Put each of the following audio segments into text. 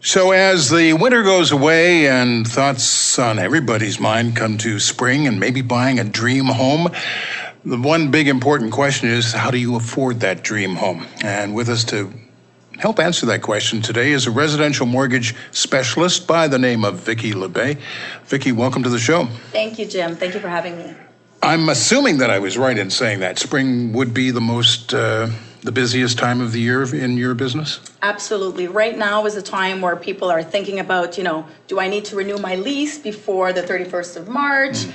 So as the winter goes away and thoughts on everybody's mind come to spring and maybe buying a dream home, the one big important question is, how do you afford that dream home? And with us to help answer that question today is a residential mortgage specialist by the name of Vicki Labbé. Vicki, welcome to the show. Thank you, Jim. Thank you for having me. I'm assuming that I was right in saying that spring would be the busiest time of the year in your business? Absolutely. Right now is a time where people are thinking about, do I need to renew my lease before the 31st of March?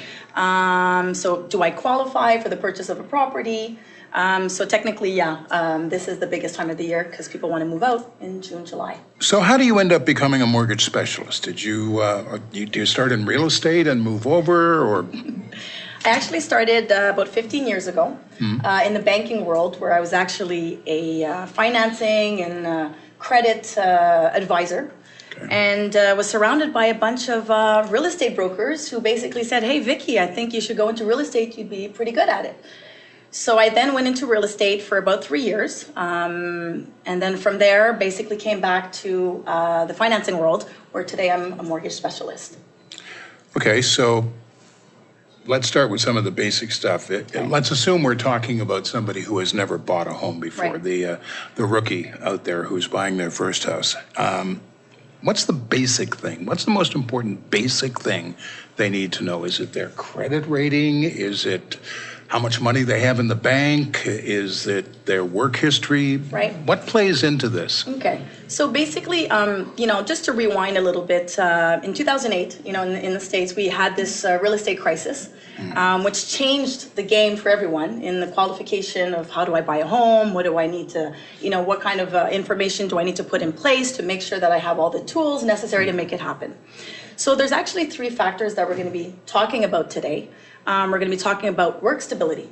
So do I qualify for the purchase of a property? So technically, this is the biggest time of the year because people want to move out in June, July. So how do you end up becoming a mortgage specialist? Do you start in real estate and move over, or? I actually started about 15 years ago in the banking world, where I was actually a financing and credit advisor. Okay. And was surrounded by a bunch of real estate brokers who basically said, hey, Vicki, I think you should go into real estate. You'd be pretty good at it. So I then went into real estate for about 3 years. And then from there, basically came back to the financing world, where today I'm a mortgage specialist. Okay, so let's start with some of the basic stuff. Let's assume we're talking about somebody who has never bought a home before, right. The rookie out there who's buying their first house. What's the basic thing? What's the most important basic thing they need to know? Is it their credit rating? Is it how much money they have in the bank? Is it their work history? Right. What plays into this? Okay. So basically, just to rewind a little bit, in 2008, in the States, we had this real estate crisis, which changed the game for everyone in the qualification of how do I buy a home? What do I need to, what kind of information do I need to put in place to make sure that I have all the tools necessary to make it happen? So there's actually 3 factors that we're going to be talking about today. We're going to be talking about work stability.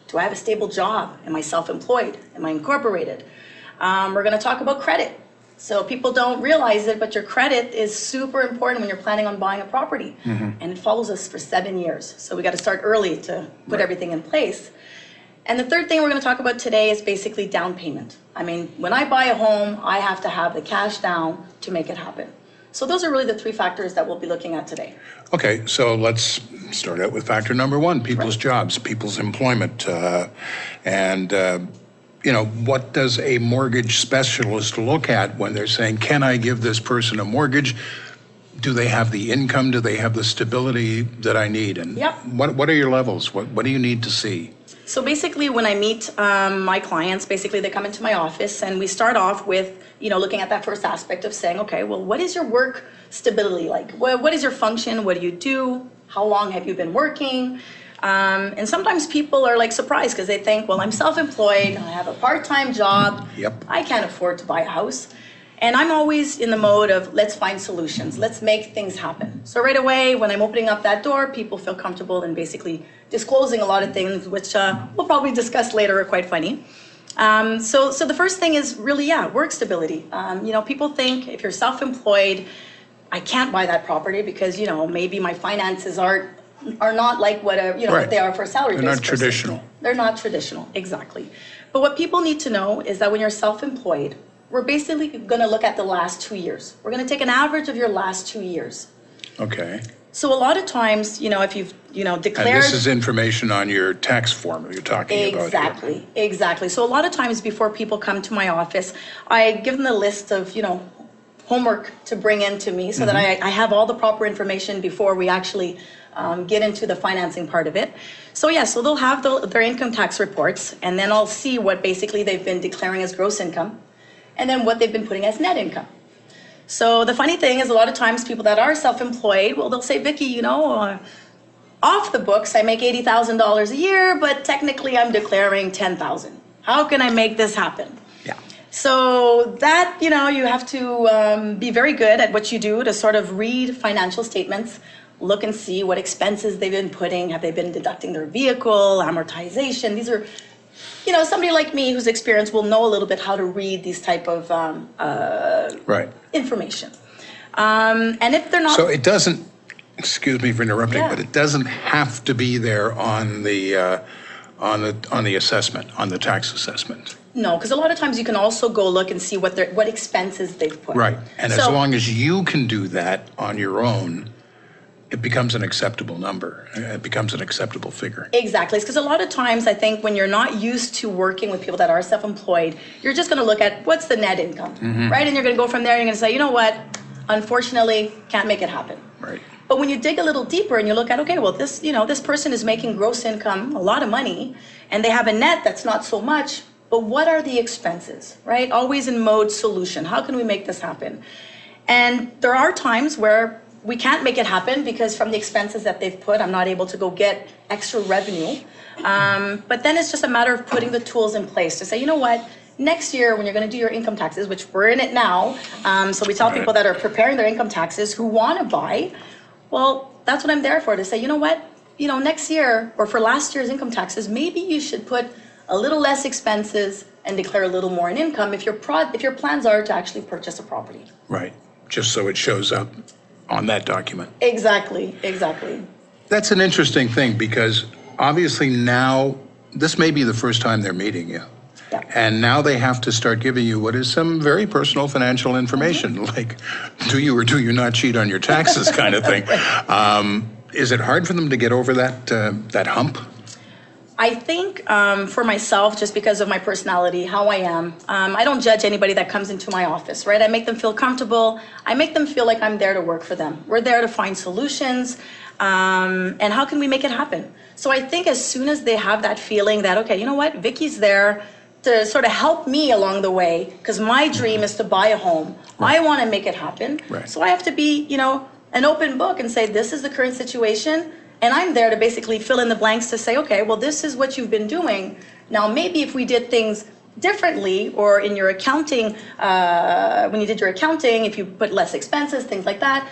Do I have a stable job? Am I self-employed? Am I incorporated? We're going to talk about credit. So people don't realize it, but your credit is super important when you're planning on buying a property. And it follows us for 7 years. So we got to start early to put everything in place. And the third thing we're going to talk about today is basically down payment. I mean, when I buy a home, I have to have the cash down to make it happen. So those are really the 3 factors that we'll be looking at today. Okay, so let's start out with factor number 1, people's jobs, people's employment. What does a mortgage specialist look at when they're saying, can I give this person a mortgage? Do they have the income? Do they have the stability that I need? And what are your levels? What do you need to see? So basically, when I meet my clients, basically they come into my office and we start off with, looking at that first aspect of saying, okay, well, what is your work stability like? What is your function? What do you do? How long have you been working? And sometimes people are surprised because they think, well, I'm self-employed, I have a part-time job, I can't afford to buy a house. And I'm always in the mode of let's find solutions, let's make things happen. So right away, when I'm opening up that door, people feel comfortable in basically disclosing a lot of things, which we'll probably discuss later, are quite funny. So the first thing is really, work stability. People think if you're self-employed, I can't buy that property because, maybe my finances are not like what they are for a salary-based person. They're not traditional. They're not traditional, exactly. But what people need to know is that when you're self-employed, we're basically going to look at the last 2 years. We're going to take an average of your last 2 years. Okay. So a lot of times, if you've, declared... And this is information on your tax form you're talking about here. Exactly. So a lot of times before people come to my office, I give them the list of, homework to bring in to me so that I have all the proper information before we actually get into the financing part of it. So so they'll have their income tax reports, and then I'll see what basically they've been declaring as gross income, and then what they've been putting as net income. So the funny thing is a lot of times people that are self-employed, well, they'll say, Vicki, off the books, I make $80,000 a year, but technically I'm declaring $10,000. How can I make this happen? So that, you have to be very good at what you do to sort of read financial statements, look and see what expenses they've been putting. Have they been deducting their vehicle, amortization? These are, somebody like me who's experienced will know a little bit how to read these type of information. And if they're not... So it doesn't, excuse me for interrupting, but it doesn't have to be there on the assessment, on the tax assessment. No, because a lot of times you can also go look and see what expenses they've put. Right. And as So- long as you can do that on your own, it becomes an acceptable number. It becomes an acceptable figure. Exactly. Because a lot of times I think when you're not used to working with people that are self-employed, you're just going to look at what's the net income, right? And you're going to go from there and you're going to say, you know what, unfortunately, can't make it happen. Right. But when you dig a little deeper and you look at, okay, well, this person is making gross income, a lot of money, and they have a net that's not so much, but what are the expenses, right? Always in mode solution. How can we make this happen? And there are times where we can't make it happen because from the expenses that they've put, I'm not able to go get extra revenue. But then it's just a matter of putting the tools in place to say, you know what, next year when you're going to do your income taxes, which we're in it now, so we tell people that are preparing their income taxes who want to buy, well, that's what I'm there for, to say, you know what, next year or for last year's income taxes, maybe you should put a little less expenses and declare a little more in income if your plans are to actually purchase a property. Right. Just so it shows up on that document. Exactly. That's an interesting thing because obviously now, this may be the first time they're meeting you. Yeah. And now they have to start giving you what is some very personal financial information, like do you or do you not cheat on your taxes kind of thing. Is it hard for them to get over that hump? I think for myself, just because of my personality, how I am, I don't judge anybody that comes into my office, right? I make them feel comfortable. I make them feel like I'm there to work for them. We're there to find solutions. And how can we make it happen? So I think as soon as they have that feeling that, okay, you know what, Vicki's there to sort of help me along the way, because my dream is to buy a home. Right. I want to make it happen. Right. So I have to be, an open book and say, this is the current situation. And I'm there to basically fill in the blanks to say, okay, well, this is what you've been doing. Now, maybe if we did things differently, or in your accounting, when you did your accounting, if you put less expenses, things like that,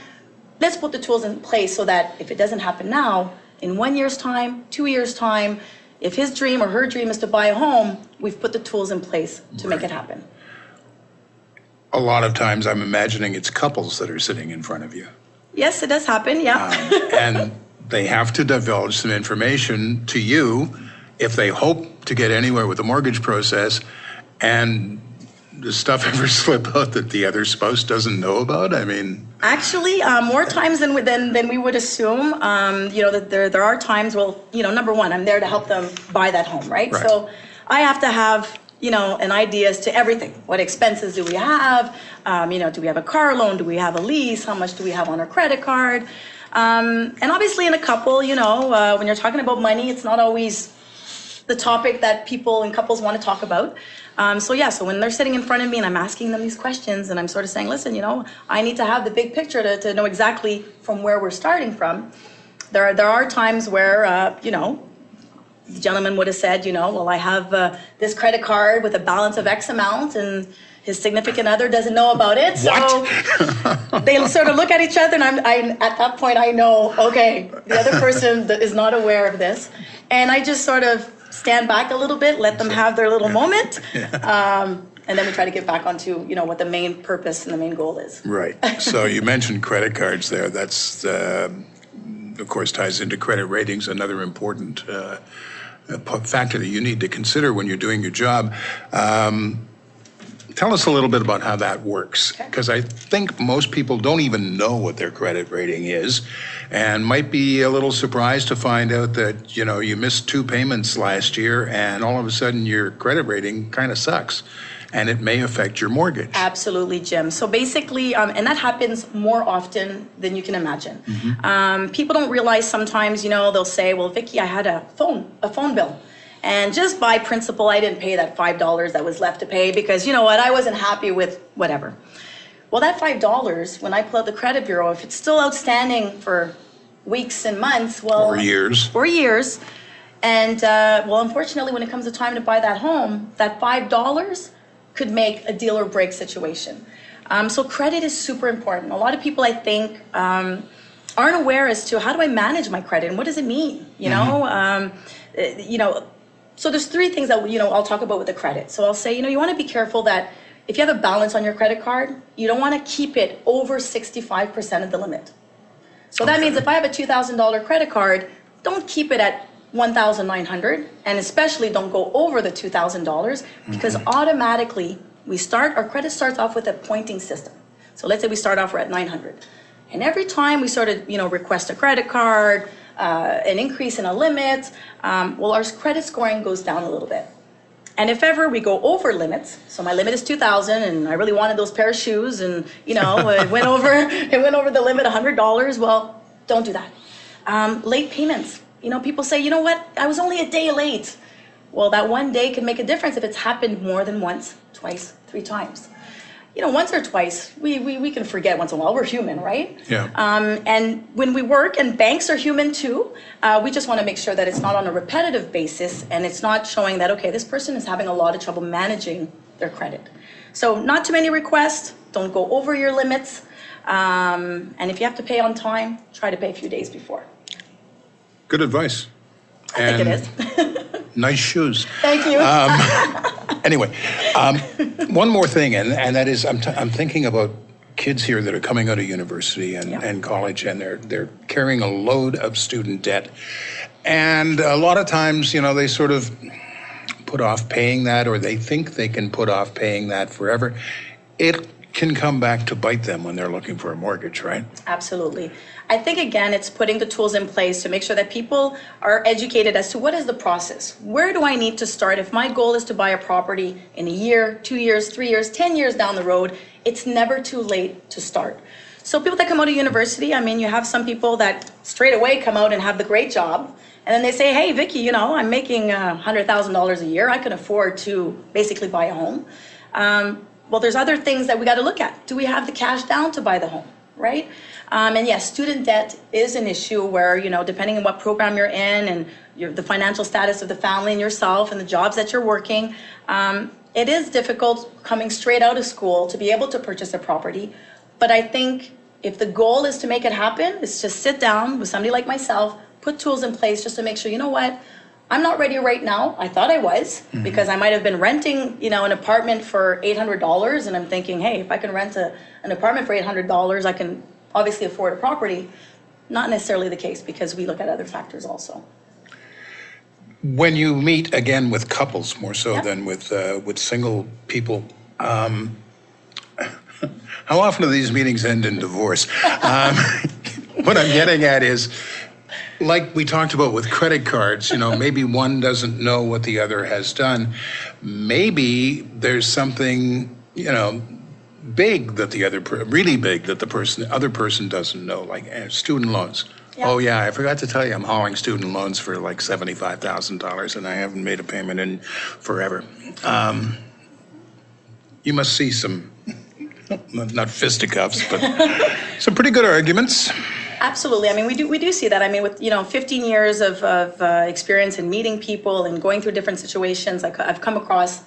let's put the tools in place so that if it doesn't happen now, in 1 year's time, 2 years' time, if his dream or her dream is to buy a home, we've put the tools in place to make it happen. A lot of times I'm imagining it's couples that are sitting in front of you. Yes, it does happen, yeah. And they have to divulge some information to you if they hope to get anywhere with the mortgage process. And does stuff ever slip out that the other spouse doesn't know about? I mean, actually, more times than we would assume. That there are times. Well, number one, I'm there to help them buy that home, right? So I have to have an idea as to everything. What expenses do we have? Do we have a car loan? Do we have a lease? How much do we have on our credit card? And obviously in a couple, when you're talking about money, it's not always the topic that people in couples want to talk about. So when they're sitting in front of me and I'm asking them these questions and I'm sort of saying, listen, I need to have the big picture to know exactly from where we're starting from. There are times where, the gentleman would have said, well, I have this credit card with a balance of X amount and his significant other doesn't know about it. So they sort of look at each other and I at that point I know, okay, the other person is not aware of this. And I just sort of stand back a little bit, let them have their little moment. And then we try to get back onto, what the main purpose and the main goal is. Right. So you mentioned credit cards there. That's, of course, ties into credit ratings, another important factor that you need to consider when you're doing your job. Tell us a little bit about how that works, because I think most people don't even know what their credit rating is and might be a little surprised to find out that, you missed 2 payments last year and all of a sudden your credit rating kind of sucks and it may affect your mortgage. Absolutely, Jim. So basically, and that happens more often than you can imagine. People don't realize sometimes, they'll say, well, Vicki, I had a phone bill. And just by principle, I didn't pay that $5 that was left to pay because, I wasn't happy with whatever. Well, that $5, when I pull out the credit bureau, if it's still outstanding for weeks and months, or years. And, unfortunately, when it comes to time to buy that home, that $5 could make a deal or break situation. So credit is super important. A lot of people, I think, aren't aware as to how do I manage my credit and what does it mean, So there's 3 things that, I'll talk about with the credit. So I'll say, you want to be careful that if you have a balance on your credit card, you don't want to keep it over 65% of the limit. So that means if I have a $2,000 credit card, don't keep it at $1,900, and especially don't go over the $2,000, because automatically our credit starts off with a pointing system. So let's say we start off, we're at 900. And every time we sort of, request a credit card, an increase in a limit, our credit scoring goes down a little bit. And if ever we go over limits, so my limit is 2,000 and I really wanted those pair of shoes and, it went over the limit $100, well, don't do that. Late payments. People say, you know what, I was only a day late. Well, that one day can make a difference if it's happened more than once, twice, 3 times. Once or twice, we can forget once in a while. We're human, right? Yeah. And when we work, and banks are human too, we just want to make sure that it's not on a repetitive basis and it's not showing that, okay, this person is having a lot of trouble managing their credit. So not too many requests, don't go over your limits. And if you have to pay on time, try to pay a few days before. Good advice. I think it is. Nice shoes. Thank you. Anyway, one more thing, and that is I'm thinking about kids here that are coming out of university and college, and they're carrying a load of student debt. And a lot of times, they sort of put off paying that, or they think they can put off paying that forever. It can come back to bite them when they're looking for a mortgage, right? Absolutely. I think, again, it's putting the tools in place to make sure that people are educated as to what is the process. Where do I need to start? If my goal is to buy a property in a year, 2 years, 3 years, 10 years down the road, it's never too late to start. So people that come out of university, you have some people that straight away come out and have the great job. And then they say, hey, Vicki, I'm making $100,000 a year. I can afford to basically buy a home. Well, there's other things that we got to look at. Do we have the cash down to buy the home, right? And yes, student debt is an issue where, depending on what program you're in and the financial status of the family and yourself and the jobs that you're working, it is difficult coming straight out of school to be able to purchase a property. But I think if the goal is to make it happen, is just sit down with somebody like myself, put tools in place just to make sure, you know what, I'm not ready right now. I thought I was, because I might have been renting, an apartment for $800, and I'm thinking, hey, if I can rent an apartment for $800, I can obviously afford a property. Not necessarily the case, because we look at other factors also. When you meet again with couples more so than with single people, how often do these meetings end in divorce? What I'm getting at is, like we talked about with credit cards, maybe one doesn't know what the other has done. Maybe there's something, big that really big that the other person doesn't know, like student loans. Yeah. Oh yeah, I forgot to tell you, I'm hauling student loans for like $75,000 and I haven't made a payment in forever. You must see some, not fisticuffs, but some pretty good arguments. Absolutely. We do see that. With 15 years of experience in meeting people and going through different situations, I've come across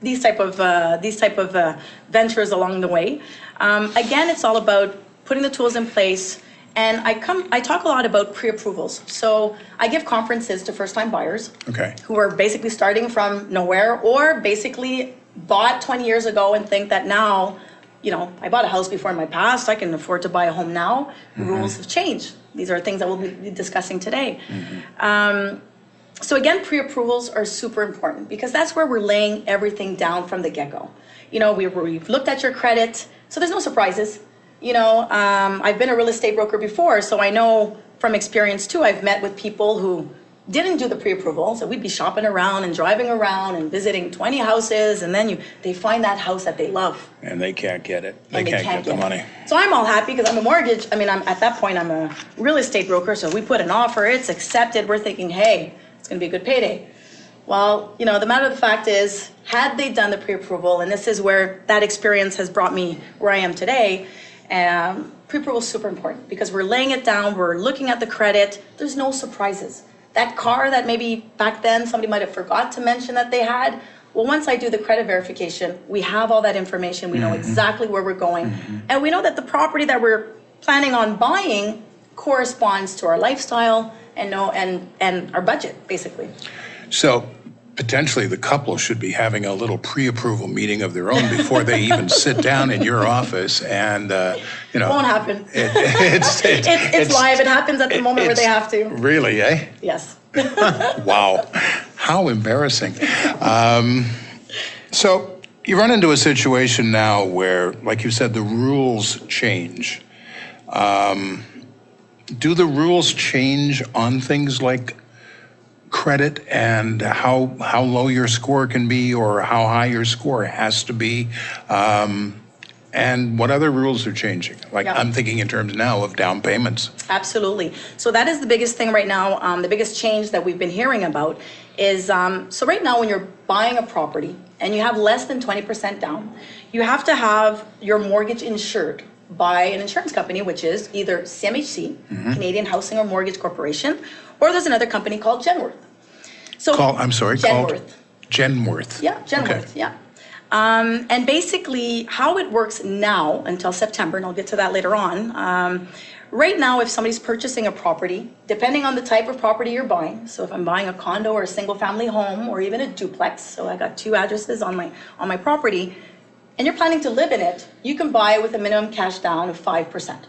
these type of ventures along the way. Again, it's all about putting the tools in place. And I talk a lot about pre-approvals. So I give conferences to first-time buyers who are basically starting from nowhere, or basically bought 20 years ago and think that now, I bought a house before in my past, I can afford to buy a home now. Rules have changed. These are things that we'll be discussing today. So again, pre-approvals are super important, because that's where we're laying everything down from the get-go. We've looked at your credit, so there's no surprises. I've been a real estate broker before, so I know from experience too, I've met with people who didn't do the pre-approval, so we'd be shopping around and driving around and visiting 20 houses, and then they find that house that they love. And they can't get it. They can't get the money. So I'm all happy because I'm a mortgage, at that point I'm a real estate broker, so we put an offer, it's accepted, we're thinking, hey, it's gonna be a good payday. Well, the matter of the fact is, had they done the pre-approval, and this is where that experience has brought me where I am today, pre-approval is super important because we're laying it down, we're looking at the credit, there's no surprises. That car that maybe back then somebody might have forgot to mention that they had, well, once I do the credit verification, we have all that information, we know exactly where we're going, and we know that the property that we're planning on buying corresponds to our lifestyle and our budget, basically. So potentially the couple should be having a little pre-approval meeting of their own before they even sit down in your office and, Won't happen. It's live. It happens at the moment where they have to. Really, eh? Yes. Wow. How embarrassing. So you run into a situation now where, like you said, the rules change. Do the rules change on things like credit and how low your score can be or how high your score has to be? And what other rules are changing? Like, Yeah. I'm thinking in terms now of down payments. Absolutely. So that is the biggest thing right now. The biggest change that we've been hearing about is, so right now when you're buying a property and you have less than 20% down, you have to have your mortgage insured by an insurance company, which is either CMHC, Canadian Housing or Mortgage Corporation, or there's another company called Genworth. So Genworth. Genworth. Yeah, Genworth, Okay. yeah. And basically how it works now until September, and I'll get to that later on. Right now, if somebody's purchasing a property, depending on the type of property you're buying, so if I'm buying a condo or a single family home or even a duplex, so I got 2 addresses on my property, and you're planning to live in it, you can buy with a minimum cash down of 5%.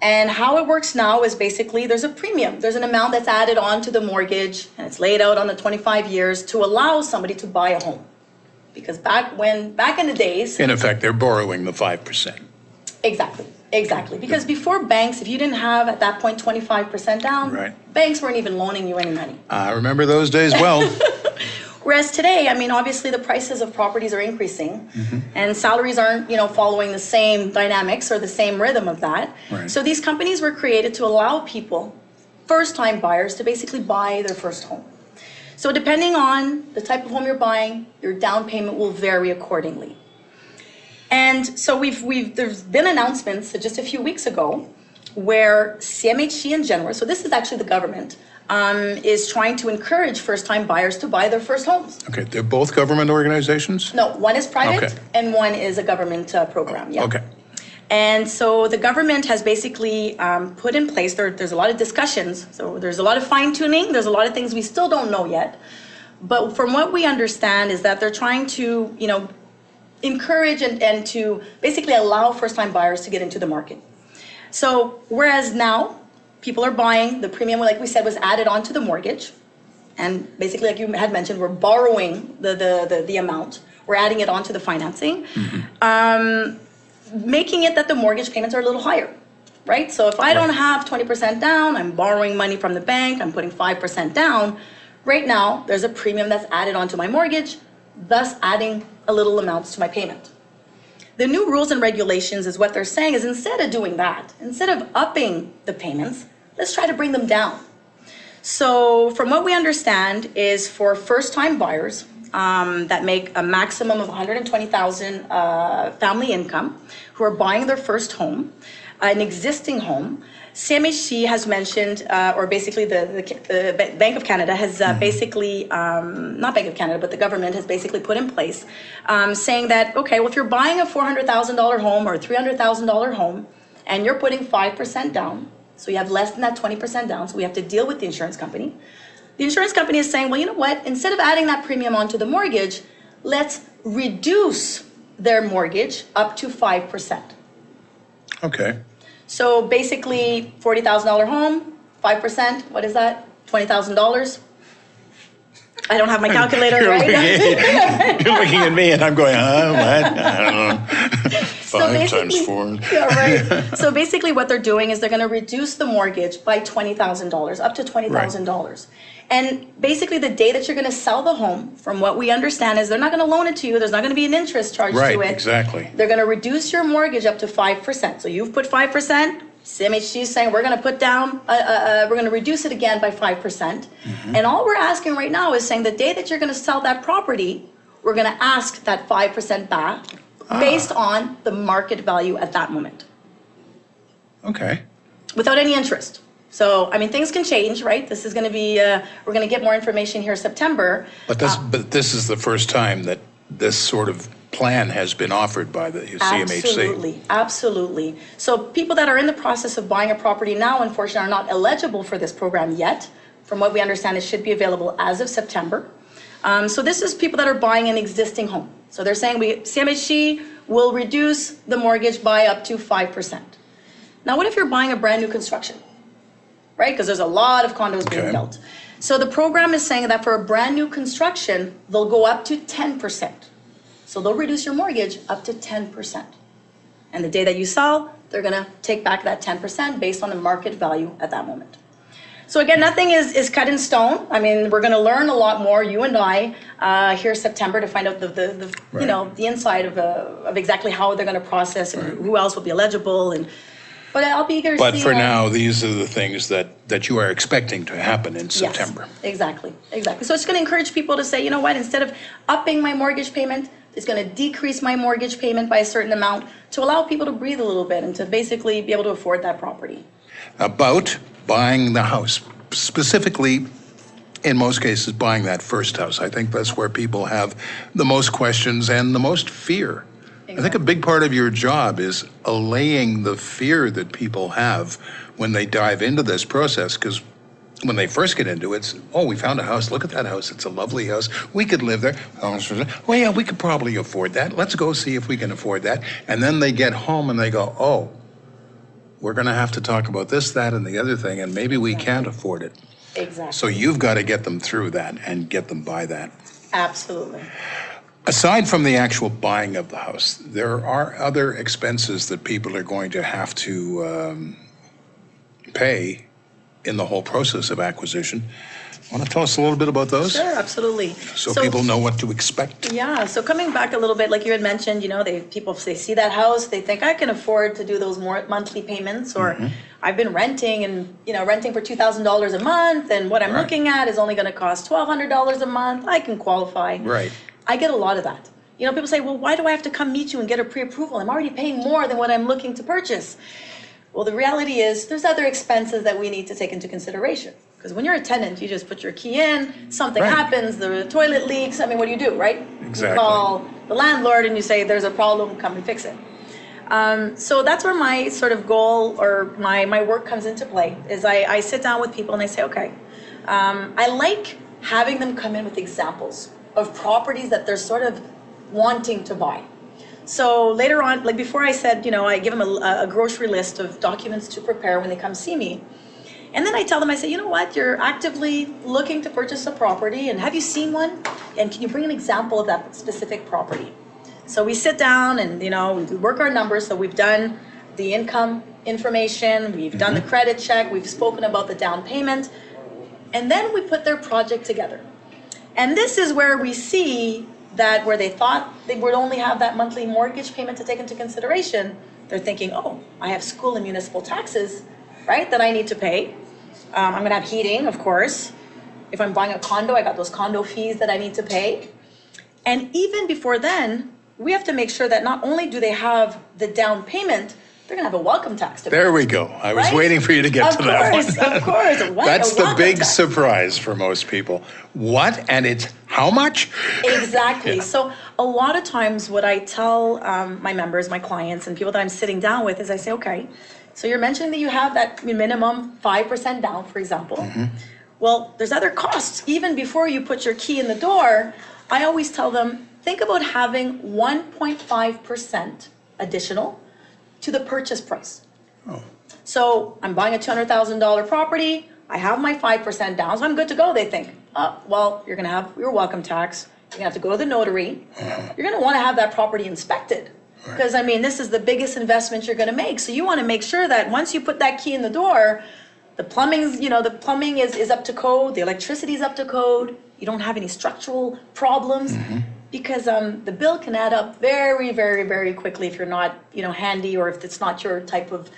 And how it works now is basically there's a premium. There's an amount that's added onto the mortgage, and it's laid out on the 25 years to allow somebody to buy a home. Because back in the days... In effect, they're borrowing the 5%. Exactly. Because before banks, if you didn't have at that point 25% down, Right. banks weren't even loaning you any money. I remember those days well. Whereas today, I mean, obviously the prices of properties are increasing and salaries aren't, following the same dynamics or the same rhythm of that. Right. So these companies were created to allow people, first-time buyers, to basically buy their first home. So depending on the type of home you're buying, your down payment will vary accordingly. And so there's been announcements just a few weeks ago where CMHC and Genworth, so this is actually the government, is trying to encourage first-time buyers to buy their first homes. Okay, they're both government organizations? No, one is private Okay. and one is a government program. Yeah. Okay. And so the government has basically put in place, there's a lot of discussions, so there's a lot of fine-tuning, there's a lot of things we still don't know yet. But from what we understand is that they're trying to, encourage and to basically allow first-time buyers to get into the market. So whereas now people are buying, the premium, like we said, was added onto the mortgage. And basically, like you had mentioned, we're borrowing the amount. We're adding it onto the financing, making it that the mortgage payments are a little higher, right? So if I don't have 20% down, I'm borrowing money from the bank, I'm putting 5% down. Right now, there's a premium that's added onto my mortgage, thus adding a little amounts to my payment. The new rules and regulations is what they're saying is instead of doing that, instead of upping the payments, let's try to bring them down. So from what we understand is for first-time buyers that make a maximum of $120,000 family income who are buying their first home, an existing home, CMHC has mentioned, or basically the Bank of Canada has basically, not Bank of Canada, but the government has basically put in place, saying that, okay, well, if you're buying a $400,000 home or a $300,000 home and you're putting 5% down, so you have less than that 20% down, so we have to deal with the insurance company. The insurance company is saying, well, you know what, instead of adding that premium onto the mortgage, let's reduce their mortgage up to 5%. Okay. So basically, $40,000 home, 5%, what is that? $20,000? I don't have my calculator, right? You're looking at me and I'm going, what? I don't know. 5 times 4. Yeah, right. So basically what they're doing is they're going to reduce the mortgage by $20,000, up to $20,000. Right. And basically the day that you're going to sell the home, from what we understand is they're not going to loan it to you. There's not going to be an interest charged to it. Right, exactly. They're going to reduce your mortgage up to 5%. So you've put 5%. CMHC is saying we're going to put down, we're going to reduce it again by 5%. And all we're asking right now is saying the day that you're going to sell that property, we're going to ask that 5% back based on the market value at that moment. Okay. Without any interest. So, I mean, things can change, right? This is going to be, we're going to get more information here September. But this is the first time that this sort of plan has been offered by the CMHC. Absolutely. So people that are in the process of buying a property now, unfortunately, are not eligible for this program yet. From what we understand, it should be available as of September. So this is people that are buying an existing home. So they're saying CMHC will reduce the mortgage by up to 5%. Now, what if you're buying a brand new construction, right? Because there's a lot of condos being built. So the program is saying that for a brand new construction, they'll go up to 10%. So they'll reduce your mortgage up to 10%. And the day that you sell, they're gonna take back that 10% based on the market value at that moment. So again, nothing is cut in stone. I mean, we're going to learn a lot more, you and I, here September to find out the you know, the inside of exactly how they're going to process and who else will be eligible. But I'll be eager to see. But for now, these are the things that you are expecting to happen in September. Yes, exactly. So it's going to encourage people to say, you know what, instead of upping my mortgage payment, it's going to decrease my mortgage payment by a certain amount to allow people to breathe a little bit and to basically be able to afford that property. About buying the house, specifically, in most cases, buying that first house. I think that's where people have the most questions and the most fear. Exactly. I think a big part of your job is allaying the fear that people have when they dive into this process, because when they first get into it, it's, oh, we found a house, look at that house, it's a lovely house, we could live there. Well, yeah, we could probably afford that. Let's go see if we can afford that. And then they get home and they go, oh, we're going to have to talk about this, that, and the other thing, and maybe we can't afford it. Exactly. So you've got to get them through that and get them by that. Absolutely. Aside from the actual buying of the house, there are other expenses that people are going to have to pay in the whole process of acquisition. Want to tell us a little bit about those? Sure, absolutely. So people know what to expect. Yeah, so coming back a little bit, like you had mentioned, you know, people see that house, they think I can afford to do those more monthly payments, or I've been renting and, you know, renting for $2,000 a month, and what I'm looking at is only going to cost $1,200 a month. I can qualify. Right. I get a lot of that. You know, people say, well, why do I have to come meet you and get a pre-approval? I'm already paying more than what I'm looking to purchase. Well, the reality is there's other expenses that we need to take into consideration. Because when you're a tenant, you just put your key in, something happens, the toilet leaks. I mean, what do you do, right? Exactly. You call the landlord and you say, there's a problem, come and fix it. So that's where my sort of goal or my work comes into play, is I sit down with people and I say, okay, I like having them come in with examples of properties that they're sort of wanting to buy. So later on, like before I said, you know, I give them a grocery list of documents to prepare when they come see me. And then I tell them, I say, you know what, you're actively looking to purchase a property, and have you seen one? And can you bring an example of that specific property? So we sit down and, you know, we work our numbers. So we've done the income information, we've done the credit check, we've spoken about the down payment, and then we put their project together. And this is where we see that where they thought they would only have that monthly mortgage payment to take into consideration, they're thinking, oh, I have school and municipal taxes, right, that I need to pay. I'm going to have heating, of course. If I'm buying a condo, I got those condo fees that I need to pay. And even before then, we have to make sure that not only do they have the down payment, they're going to have a welcome tax to pay. There we go. I was waiting for you to get to that one. Of course. What? That's the big surprise for most people. What? And it's how much? Exactly. Yeah. So a lot of times what I tell my members, my clients, and people that I'm sitting down with is I say, okay, so you're mentioning that you have that minimum 5% down, for example. Well, there's other costs. Even before you put your key in the door, I always tell them, think about having 1.5% additional to the purchase price. Oh. So I'm buying a $200,000 property. I have my 5% down, so I'm good to go, they think. Well, you're going to have your welcome tax. You're going to have to go to the notary. You're going to want to have that property inspected. Because, I mean, this is the biggest investment you're going to make. So you want to make sure that once you put that key in the door, the plumbing's, you know, the plumbing is up to code, the electricity is up to code. You don't have any structural problems. Because the bill can add up very, very, very quickly if you're not, you know, handy, or if it's not your type of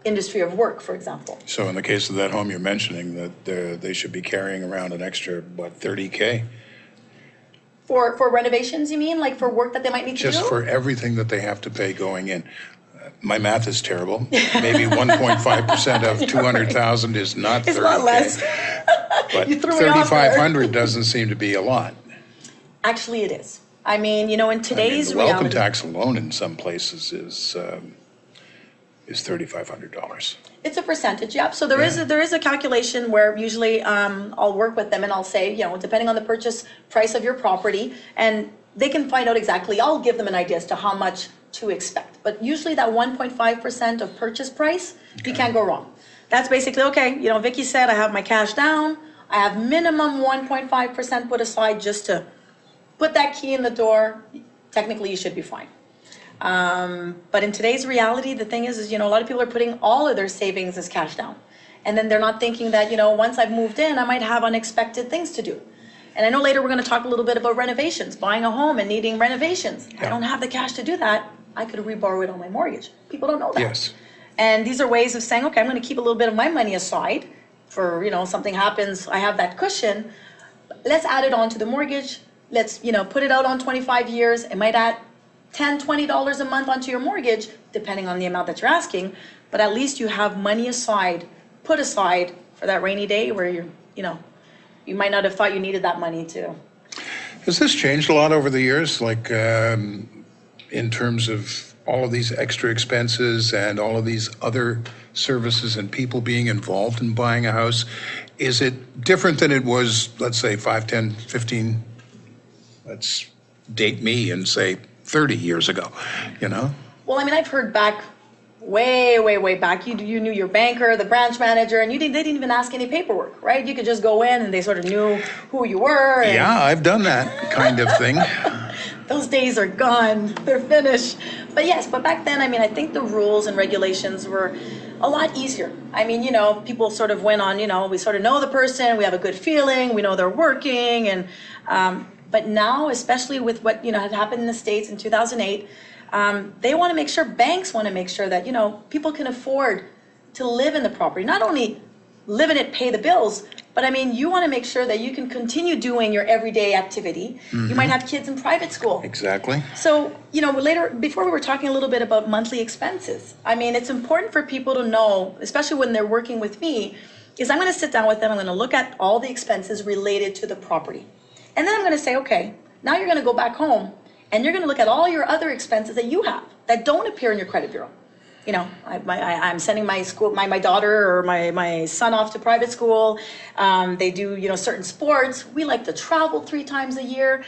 industry of work, for example. So in the case of that home you're mentioning, that they should be carrying around an extra, what, $30K? For renovations, you mean? Like for work that they might need to do? Just for everything that they have to pay going in. My math is terrible. Maybe 1.5% of 200,000 is not 30K. It's a lot less. But You threw me off there. 3,500 doesn't seem to be a lot. Actually, it is. I mean, you know, in today's the welcome reality, tax alone in some places is is $3,500. It's a percentage, yep. So there is a calculation where usually I'll work with them and I'll say, depending on the purchase price of your property, and they can find out exactly, I'll give them an idea as to how much to expect. But usually that 1.5% of purchase price, you can't go wrong. That's basically, okay, Vicki said I have my cash down, I have minimum 1.5% put aside just to put that key in the door. Technically, you should be fine. But in today's reality, the thing is, a lot of people are putting all of their savings as cash down. And then they're not thinking that, once I've moved in, I might have unexpected things to do. And I know later we're going to talk a little bit about renovations, buying a home and needing renovations. I don't have the cash to do that. I could reborrow it on my mortgage. People don't know that. Yes. And these are ways of saying, okay, I'm going to keep a little bit of my money aside for, something happens, I have that cushion. Let's add it on to the mortgage. Let's, put it out on 25 years. It might add $10, $20 a month onto your mortgage, depending on the amount that you're asking. But at least you have money aside, put aside for that rainy day where you might not have thought you needed that money too. Has this changed a lot over the years, like in terms of all of these extra expenses and all of these other services and people being involved in buying a house? Is it different than it was, let's say, 5, 10, 15, let's date me and say 30 years ago, Well, I've heard back way back. You knew your banker, the branch manager, and they didn't even ask any paperwork, right? You could just go in and they sort of knew who you were. And yeah, I've done that kind of thing. Those days are gone. They're finished. But yes, back then, I think the rules and regulations were a lot easier. People sort of went on, we sort of know the person, we have a good feeling, we know they're working, and but now, especially with what had happened in the States in 2008, they want to make sure, banks want to make sure that people can afford to live in the property. Not only live in it, pay the bills, but you want to make sure that you can continue doing your everyday activity. Mm-hmm. You might have kids in private school. Exactly. So later, before we were talking a little bit about monthly expenses. It's important for people to know, especially when they're working with me, is I'm going to sit down with them. I'm going to look at all the expenses related to the property. And then I'm going to say, okay, now you're going to go back home and you're going to look at all your other expenses that you have that don't appear in your credit bureau. I'm sending my daughter or my son off to private school. They do, certain sports. We like to travel 3 times a year.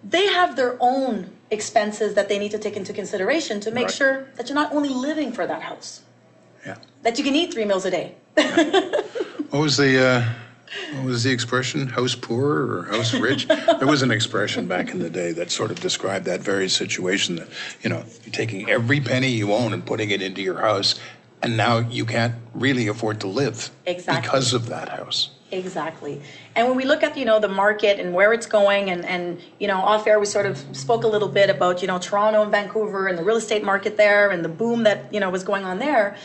They have their own expenses that they need to take into consideration to make sure that you're not only living for that house. Yeah. That you can eat 3 meals a day. What was the expression? House poor or house rich? There was an expression back in the day that sort of described that very situation that, you're taking every penny you own and putting it into your house, and now you can't really afford to live. Exactly. Because of that house. Exactly. And when we look at, the market and where it's going and off air, we sort of spoke a little bit about, Toronto and Vancouver and the real estate market there and the boom that, was going on there.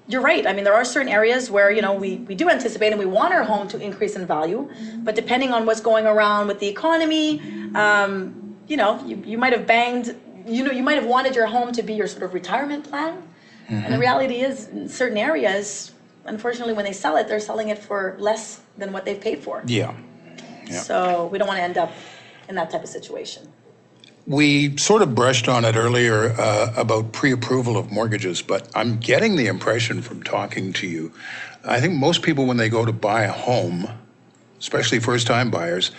You're right. There are certain areas where, we do anticipate and we want our home to increase in value, but depending on what's going around with the economy, you might have banged, you might have wanted your home to be your sort of retirement plan. Mm-hmm. And the reality is in certain areas, unfortunately, when they sell it, they're selling it for less than what they've paid for. Yeah. So we don't want to end up in that type of situation. We sort of brushed on it earlier about pre-approval of mortgages, but I'm getting the impression from talking to you, I think most people when they go to buy a home, especially first-time buyers,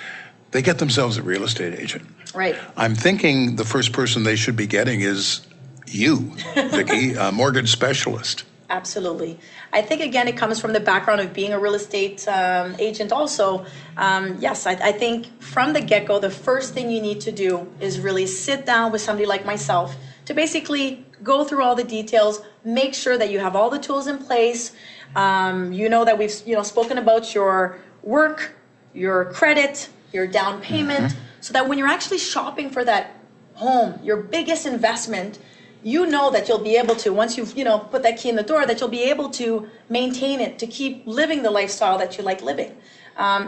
they get themselves a real estate agent. Right. I'm thinking the first person they should be getting is you, Vicki, a mortgage specialist. Absolutely. I think, again, it comes from the background of being a real estate agent also. Yes, I think from the get-go, the first thing you need to do is really sit down with somebody like myself to basically go through all the details, make sure that you have all the tools in place. That we've spoken about your work, your credit, your down payment, so that when you're actually shopping for that home, your biggest investment, that you'll be able to, once you've, put that key in the door, that you'll be able to maintain it, to keep living the lifestyle that you like living.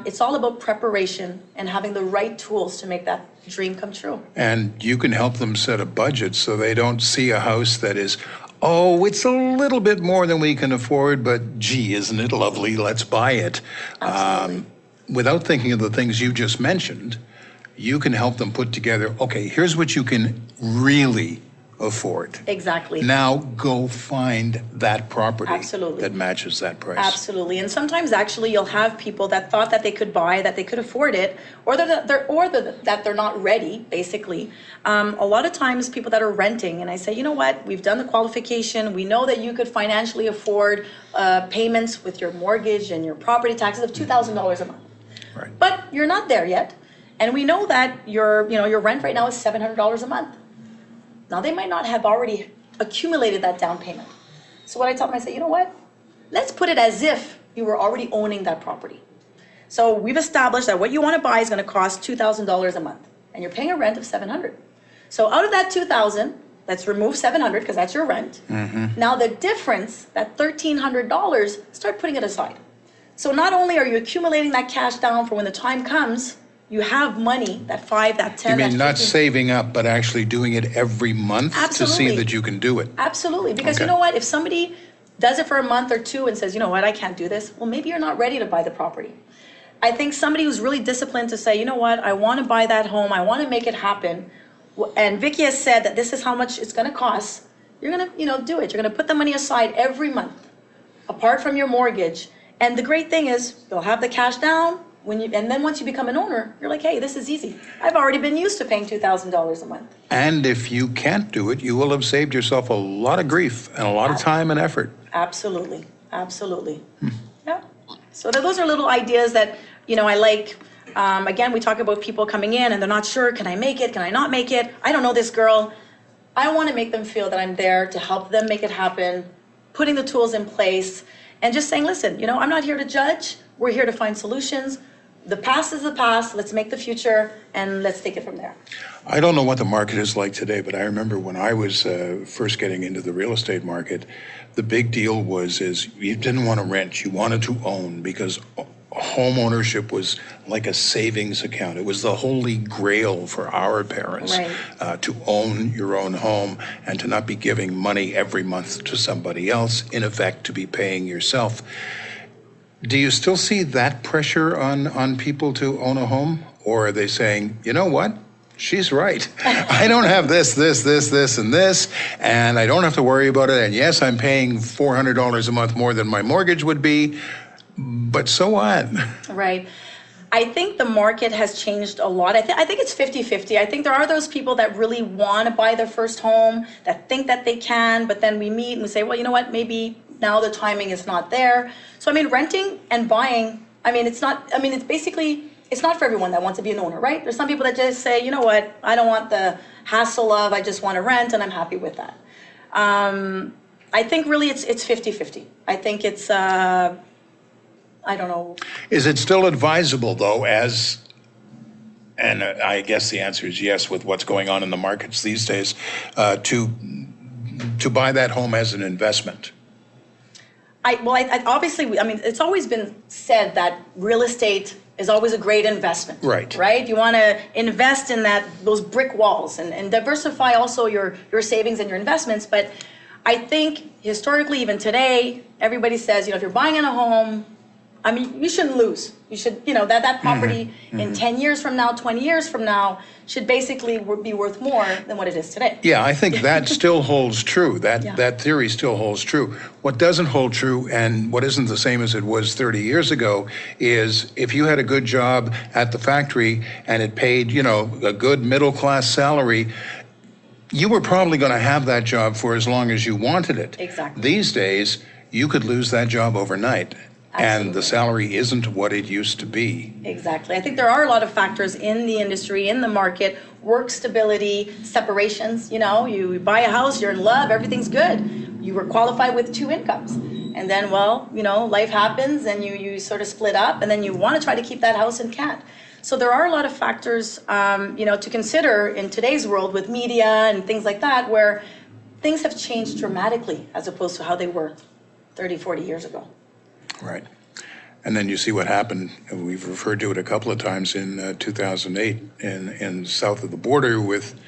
It's all about preparation and having the right tools to make that dream come true. And you can help them set a budget so they don't see a house that is, oh, it's a little bit more than we can afford, but gee, isn't it lovely? Let's buy it. Absolutely. Without thinking of the things you just mentioned, you can help them put together, okay, here's what you can really afford. Exactly. Now go find that property Absolutely. that matches that price. Absolutely. And sometimes actually you'll have people that thought that they could buy, that they could afford it, or that they're not ready, basically. A lot of times people that are renting, and I say, you know what, we've done the qualification. We know that you could financially afford payments with your mortgage and your property taxes of $2,000 a month. Right. But you're not there yet. And we know that your rent right now is $700 a month. Now, they might not have already accumulated that down payment. So what I tell them, I say, you know what? Let's put it as if you were already owning that property. So we've established that what you want to buy is going to cost $2,000 a month, and you're paying a rent of $700. So out of that $2,000, let's remove $700 because that's your rent. Mm-hmm. Now the difference, that $1,300, start putting it aside. So not only are you accumulating that cash down for when the time comes, you have money, that 5, that 10, You mean that not 15. saving up, but actually doing it every month to Absolutely. see that you can do it? Absolutely, because Okay. you know what? If somebody does it for a month or two and says, you know what, I can't do this, well, maybe you're not ready to buy the property. I think somebody who's really disciplined to say, you know what, I want to buy that home, I want to make it happen, and Vicki has said that this is how much it's going to cost, you're going to, do it. You're going to put the money aside every month, apart from your mortgage. And the great thing is, you'll have the cash down, and then once you become an owner, you're like, hey, this is easy. I've already been used to paying $2,000 a month. And if you can't do it, you will have saved yourself a lot of grief and a lot of time and effort. Absolutely, absolutely. Yeah. So those are little ideas that, I like. Again, we talk about people coming in and they're not sure, can I make it? Can I not make it? I don't know this girl. I want to make them feel that I'm there to help them make it happen, putting the tools in place, and just saying, listen, I'm not here to judge. We're here to find solutions. The past is the past. Let's make the future, and let's take it from there. I don't know what the market is like today, but I remember when I was first getting into the real estate market, the big deal is you didn't want to rent, you wanted to own, because home ownership was like a savings account. It was the holy grail for our parents, Right. To own your own home and to not be giving money every month to somebody else, in effect to be paying yourself. Do you still see that pressure on people to own a home? Or are they saying, you know what? She's right. I don't have this, and this, and I don't have to worry about it. And yes, I'm paying $400 a month more than my mortgage would be, but so what? Right. I think the market has changed a lot. I think it's 50-50. I think there are those people that really want to buy their first home, that think that they can, but then we meet and we say, well, you know what, maybe now the timing is not there. So, renting and buying, it's not for everyone that wants to be an owner, right? There's some people that just say, you know what, I don't want the hassle of, I just want to rent and I'm happy with that. I think really it's 50-50. I think it's, I don't know. Is it still advisable, though, and I guess the answer is yes with what's going on in the markets these days, to buy that home as an investment? Obviously, it's always been said that real estate is always a great investment. Right. Right? You want to invest in those brick walls and diversify also your savings and your investments. But I think historically, even today, everybody says, if you're buying in a home, you shouldn't lose. You should, that property in 10 years from now, 20 years from now, should basically be worth more than what it is today. Yeah, I think that still holds true. Yeah. That theory still holds true. What doesn't hold true, and what isn't the same as it was 30 years ago, is if you had a good job at the factory and it paid, a good middle-class salary, you were probably going to have that job for as long as you wanted it. Exactly. These days, you could lose that job overnight. Absolutely. And the salary isn't what it used to be. Exactly. I think there are a lot of factors in the industry, in the market, work stability, separations. You buy a house, you're in love, everything's good. You were qualified with 2 incomes. And then, life happens and you sort of split up and then you want to try to keep that house and can't. So there are a lot of factors, to consider in today's world with media and things like that, where things have changed dramatically as opposed to how they were 30, 40 years ago. Right. And then you see what happened, and we've referred to it a couple of times in 2008 in south of the border with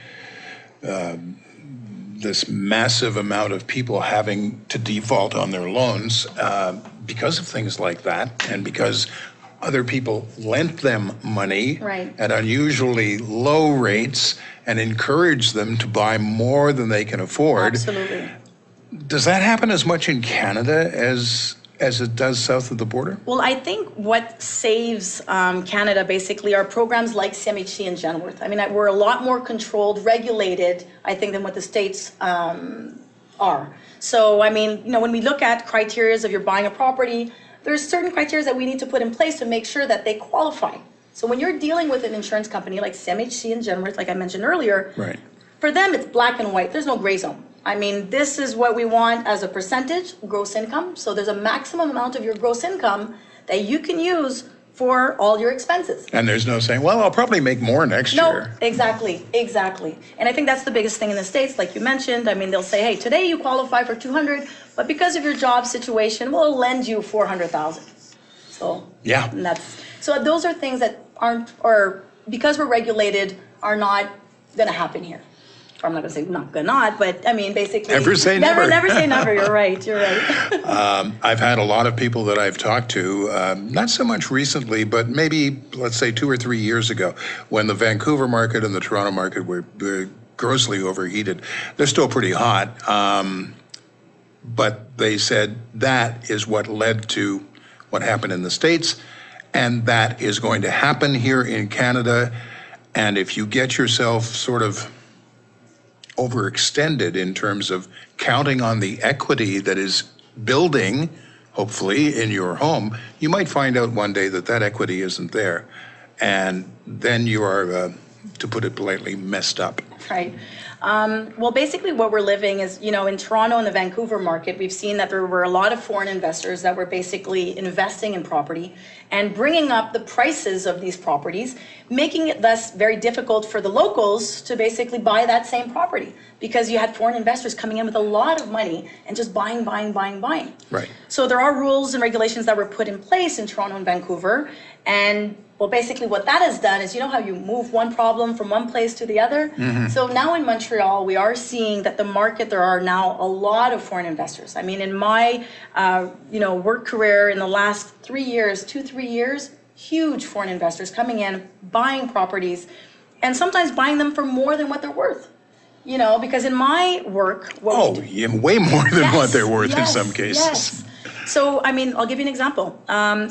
this massive amount of people having to default on their loans because of things like that, and because other people lent them money Right. at unusually low rates and encouraged them to buy more than they can afford. Absolutely. Does that happen as much in Canada as it does south of the border? Well, I think what saves Canada basically are programs like CMHC and Genworth. I mean, we're a lot more controlled, regulated, I think, than what the states are. So, I mean, when we look at criteria of you're buying a property, there's certain criteria that we need to put in place to make sure that they qualify. So when you're dealing with an insurance company like CMHC and Genworth, like I mentioned earlier, Right. for them it's black and white. There's no gray zone. I mean, this is what we want as a percentage, gross income. So there's a maximum amount of your gross income that you can use for all your expenses. And there's no saying, well, I'll probably make more next No, year. exactly. And I think that's the biggest thing in the States, like you mentioned. I mean, they'll say, hey, today you qualify for 200, but because of your job situation, we'll lend you 400,000. So Yeah. and so those are things that aren't, or because we're regulated, are not going to happen here. Or I'm not going to say not going to, but I mean, basically. Never say never. Never say never. You're right. I've had a lot of people that I've talked to, not so much recently, but maybe, let's say 2 or 3 years ago, when the Vancouver market and the Toronto market were grossly overheated. They're still pretty hot, but they said that is what led to what happened in the States, and that is going to happen here in Canada. And if you get yourself sort of overextended in terms of counting on the equity that is building, hopefully, in your home, you might find out one day that that equity isn't there. And then you are, to put it politely, messed up. Right. Well, basically what we're living is, in Toronto and the Vancouver market, we've seen that there were a lot of foreign investors that were basically investing in property and bringing up the prices of these properties, making it thus very difficult for the locals to basically buy that same property because you had foreign investors coming in with a lot of money and just buying. Right. So there are rules and regulations that were put in place in Toronto and Vancouver. And well, basically what that has done is, how you move one problem from one place to the other. Mm-hmm. So now in Montreal, we are seeing that the market, there are now a lot of foreign investors. I mean, in my, work career in the last 3 years, huge foreign investors coming in, buying properties, and sometimes buying them for more than what they're worth. Because in my work, way more than what they're worth in some cases. Yes. So, I mean, I'll give you an example.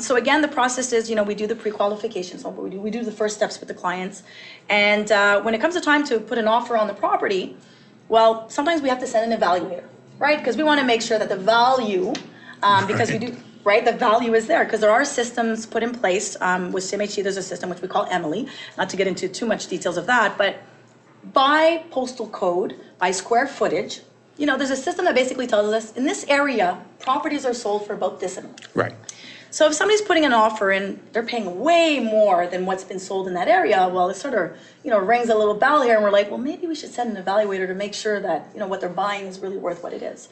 So again, the process is, we do the pre-qualification. So we do the first steps with the clients. And when it comes to time to put an offer on the property, well, sometimes we have to send an evaluator, right? Because we want to make sure that the value, because we do, right, the value is there. Because there are systems put in place. With CMHC, there's a system which we call Emily. Not to get into too much details of that, but by postal code, by square footage, there's a system that basically tells us in this area, properties are sold for about this amount. Right. So if somebody's putting an offer in, they're paying way more than what's been sold in that area, well, it sort of, rings a little bell here, and we're like, well, maybe we should send an evaluator to make sure that, what they're buying is really worth what it is.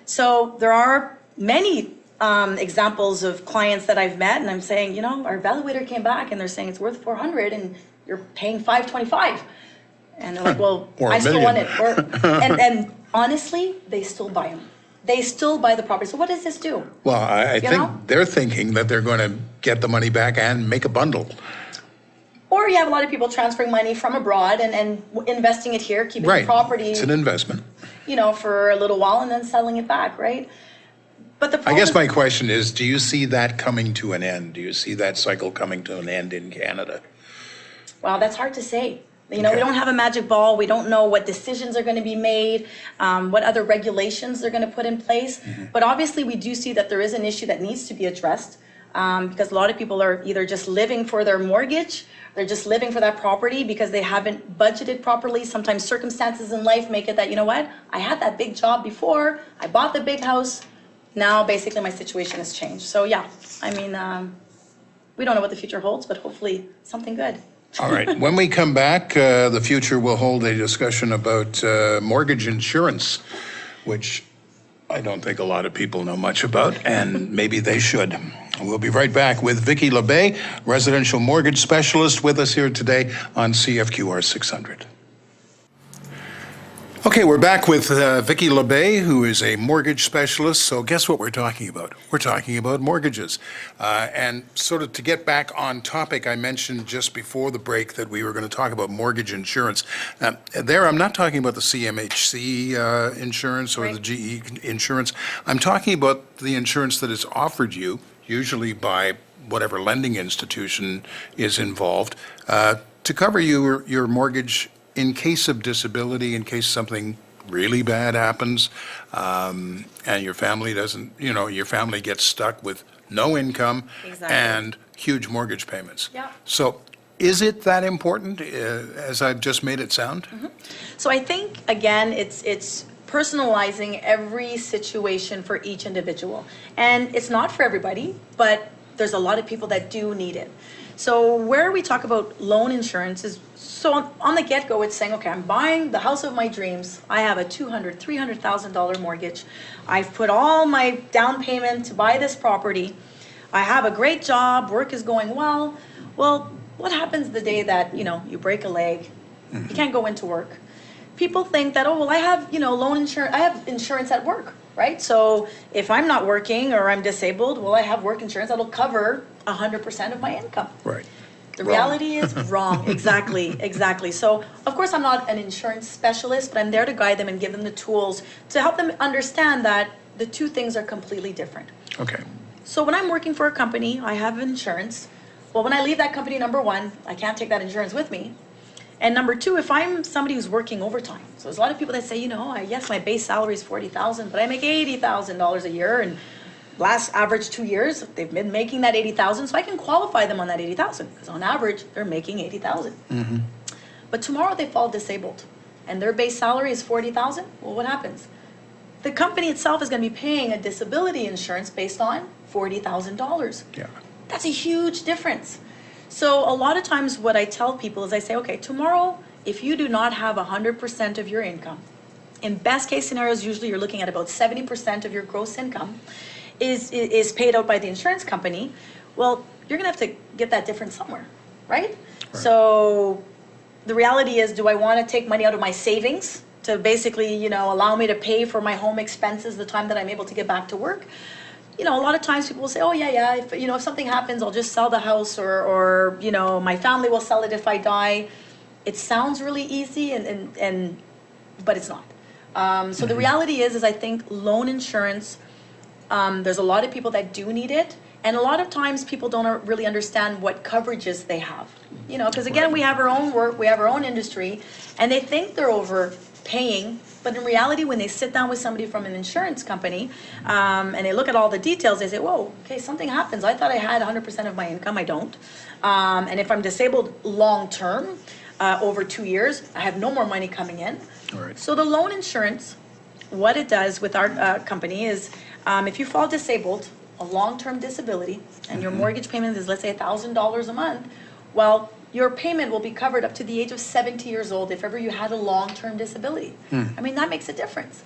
So there are many examples of clients that I've met, and I'm saying, our evaluator came back and they're saying it's worth 400 and you're paying 525. And they're like, well, Or I $1 still million. want it. And honestly, they still buy them. They still buy the property. So what does this do? Well, I think know? they're thinking that they're going to get the money back and make a bundle. Or you have a lot of people transferring money from abroad and investing it here, keeping Right. the property, It's an investment. for a little while and then selling it back, right? But the I problem, guess my question is, do you see that coming to an end? Do you see that cycle coming to an end in Canada? wow, that's hard to say. We Okay. don't have a magic ball. We don't know what decisions are going to be made, what other regulations they're going to put in place. Mm-hmm. But obviously, we do see that there is an issue that needs to be addressed because a lot of people are either just living for their mortgage, they're just living for that property because they haven't budgeted properly. Sometimes circumstances in life make it that, I had that big job before, I bought the big house. Now, basically, my situation has changed. So, yeah, I mean, we don't know what the future holds, but hopefully something good. All right. When we come back, the future will hold a discussion about mortgage insurance, which I don't think a lot of people know much about, and maybe they should. We'll be right back with Vicki Labbé, residential mortgage specialist, with us here today on CFQR 600. Okay, we're back with Vicki Labbé, who is a mortgage specialist. So guess what we're talking about? We're talking about mortgages. And sort of to get back on topic, I mentioned just before the break that we were going to talk about mortgage insurance. There, I'm not talking about the CMHC insurance or Right. the GE insurance. I'm talking about the insurance that is offered you, usually by whatever lending institution is involved, to cover your mortgage in case of disability, in case something really bad happens, and your family doesn't, your family gets stuck with no income Exactly. and huge mortgage payments. Yeah. So is it that important, as I've just made it sound? So I think, again, it's personalizing every situation for each individual. And it's not for everybody, but there's a lot of people that do need it. So where we talk about loan insurance is, so on the get-go, it's saying, okay, I'm buying the house of my dreams. I have a $200,000, $300,000 mortgage. I've put all my down payment to buy this property. I have a great job, work is going well. Well, what happens the day that, you break a leg, you can't go into work? People think that, oh, well, I have, loan insurance, I have insurance at work, right? So if I'm not working or I'm disabled, well, I have work insurance that'll cover 100% of my income. Right. The reality is wrong. Exactly. So, of course, I'm not an insurance specialist, but I'm there to guide them and give them the tools to help them understand that the two things are completely different. Okay. So when I'm working for a company, I have insurance. Well, when I leave that company, number one, I can't take that insurance with me. And number two, if I'm somebody who's working overtime, so there's a lot of people that say, yes, my base salary is $40,000, but I make $80,000 a year, and last average 2 years, they've been making that $80,000, so I can qualify them on that $80,000 because on average they're making $80,000. But tomorrow they fall disabled, and their base salary is $40,000. Well, what happens? The company itself is going to be paying a disability insurance based on $40,000. Yeah. That's a huge difference. So a lot of times what I tell people is I say, okay, tomorrow, if you do not have 100% of your income, in best case scenarios, usually you're looking at about 70% of your gross income is paid out by the insurance company. Well, you're gonna have to get that difference somewhere, right? So the reality is, do I wanna take money out of my savings to basically, allow me to pay for my home expenses the time that I'm able to get back to work? A lot of times people will say, oh yeah, if something happens, I'll just sell the house, or my family will sell it if I die. It sounds really easy, but it's not. So the reality is I think loan insurance, there's a lot of people that do need it, and a lot of times people don't really understand what coverages they have. Because again, we have our own work, we have our own industry, and they think they're overpaying. But in reality, when they sit down with somebody from an insurance company and they look at all the details, they say, whoa, okay, something happens. I thought I had 100% of my income. I don't. And if I'm disabled long term, over 2 years, I have no more money coming in. All right. So the loan insurance, what it does with our company is if you fall disabled, a long-term disability, and your mortgage payment is, let's say, $1,000 a month, well, your payment will be covered up to the age of 70 years old if ever you had a long-term disability. I mean, that makes a difference.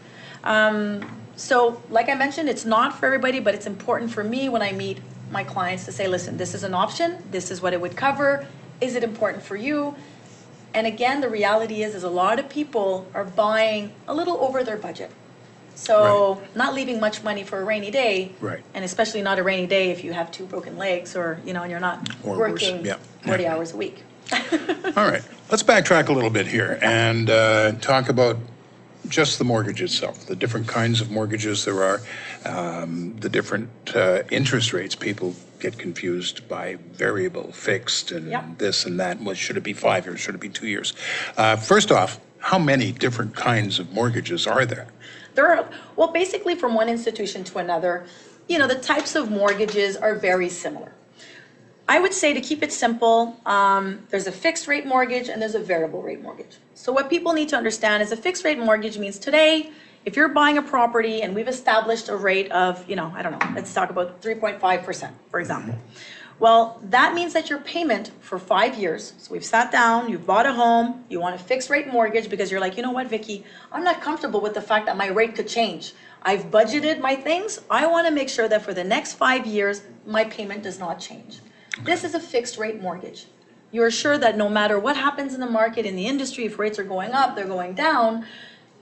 So like I mentioned, it's not for everybody, but it's important for me when I meet my clients to say, listen, this is an option. This is what it would cover. Is it important for you? And again, the reality is a lot of people are buying a little over their budget. So not leaving much money for a rainy day, and especially not a rainy day if you have 2 broken legs or, and you're not working 40 hours a week. All right, let's backtrack a little bit here and talk about just the mortgage itself, the different kinds of mortgages there are, the different interest rates. People get confused by variable, fixed, and this and that. Well, should it be 5 years? Should it be 2 years? First off, how many different kinds of mortgages are there? There are, well, basically from one institution to another, the types of mortgages are very similar. I would say, to keep it simple, there's a fixed rate mortgage and there's a variable rate mortgage. So what people need to understand is a fixed rate mortgage means today, if you're buying a property and we've established a rate of, I don't know, let's talk about 3.5%, for example. Well, that means that your payment for 5 years, so we've sat down, you've bought a home, you want a fixed rate mortgage because you're like, you know what, Vicki, I'm not comfortable with the fact that my rate could change. I've budgeted my things. I want to make sure that for the next 5 years, my payment does not change. This is a fixed rate mortgage. You're sure that no matter what happens in the market, in the industry, if rates are going up, they're going down,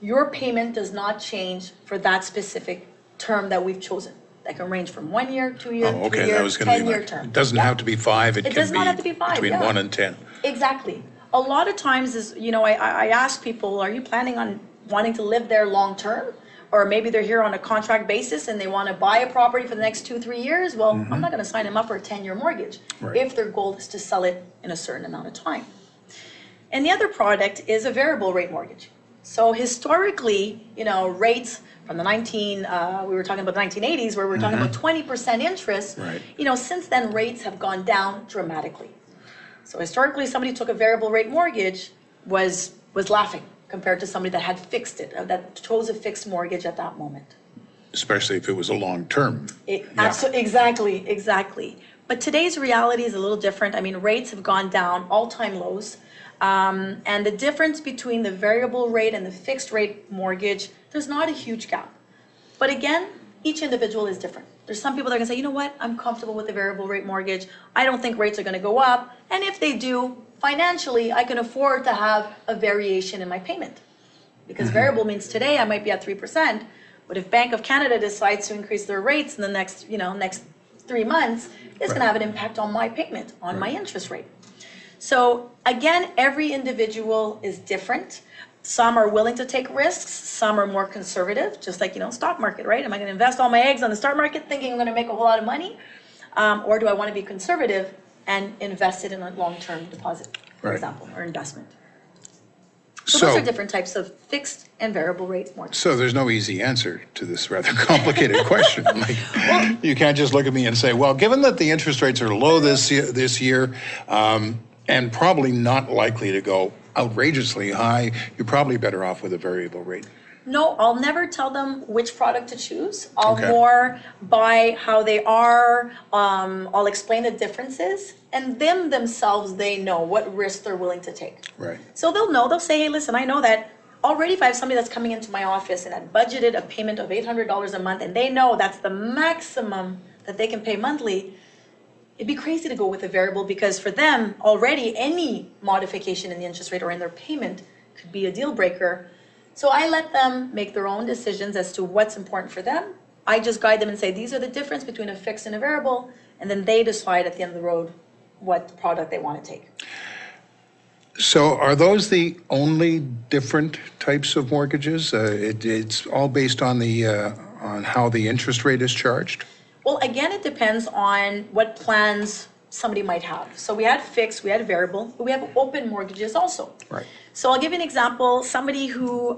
your payment does not change for that specific term that we've chosen. That can range from 1 year, 2 year, Oh, 3 okay, year, that was going to be 10-year term. It doesn't have to be 5, it It can does not have to be 5, between yeah. 1 and 10. Exactly. A lot of times is, I ask people, are you planning on wanting to live there long term? Or maybe they're here on a contract basis and they want to buy a property for the next 2-3 years. Well, I'm not going to sign them up for a 10-year mortgage Right. if their goal is to sell it in a certain amount of time. And the other product is a variable rate mortgage. So historically, rates from the we were talking about the 1980s where we were talking about 20% interest. Right. Since then rates have gone down dramatically. So historically, somebody who took a variable rate mortgage was laughing compared to somebody that had fixed it, that chose a fixed mortgage at that moment. Especially if it was a long term. Exactly. But today's reality is a little different. I mean, rates have gone down, all-time lows. And the difference between the variable rate and the fixed rate mortgage, there's not a huge gap. But again, each individual is different. There's some people that are going to say, you know what, I'm comfortable with the variable rate mortgage. I don't think rates are going to go up. And if they do, financially, I can afford to have a variation in my payment. Because variable means today I might be at 3%, but if Bank of Canada decides to increase their rates in the next 3 months, it's going to have an impact on my payment, on my interest rate. So again, every individual is different. Some are willing to take risks. Some are more conservative, just like, stock market, right? Am I going to invest all my eggs on the stock market thinking I'm going to make a whole lot of money? Or do I want to be conservative and invest it in a long-term deposit, for example, or investment? So those are different types of fixed and variable rates mortgages. So there's no easy answer to this rather complicated question. You can't just look at me and say, well, given that the interest rates are low this year and probably not likely to go outrageously high, you're probably better off with a variable rate. No, I'll never tell them which product to choose. I'll more by how they are. I'll explain the differences, and themselves, they know what risk they're willing to take. Right. So they'll say, hey, listen, I know that already if I have somebody that's coming into my office and had budgeted a payment of $800 a month, and they know that's the maximum that they can pay monthly, it'd be crazy to go with a variable because for them, already any modification in the interest rate or in their payment could be a deal breaker. So I let them make their own decisions as to what's important for them. I just guide them and say, these are the difference between a fixed and a variable, and then they decide at the end of the road what product they want to take. So are those the only different types of mortgages? It's all based on on how the interest rate is charged? Well, again, it depends on what plans somebody might have. So we had fixed, we had variable, but we have open mortgages also. Right. So I'll give you an example. Somebody who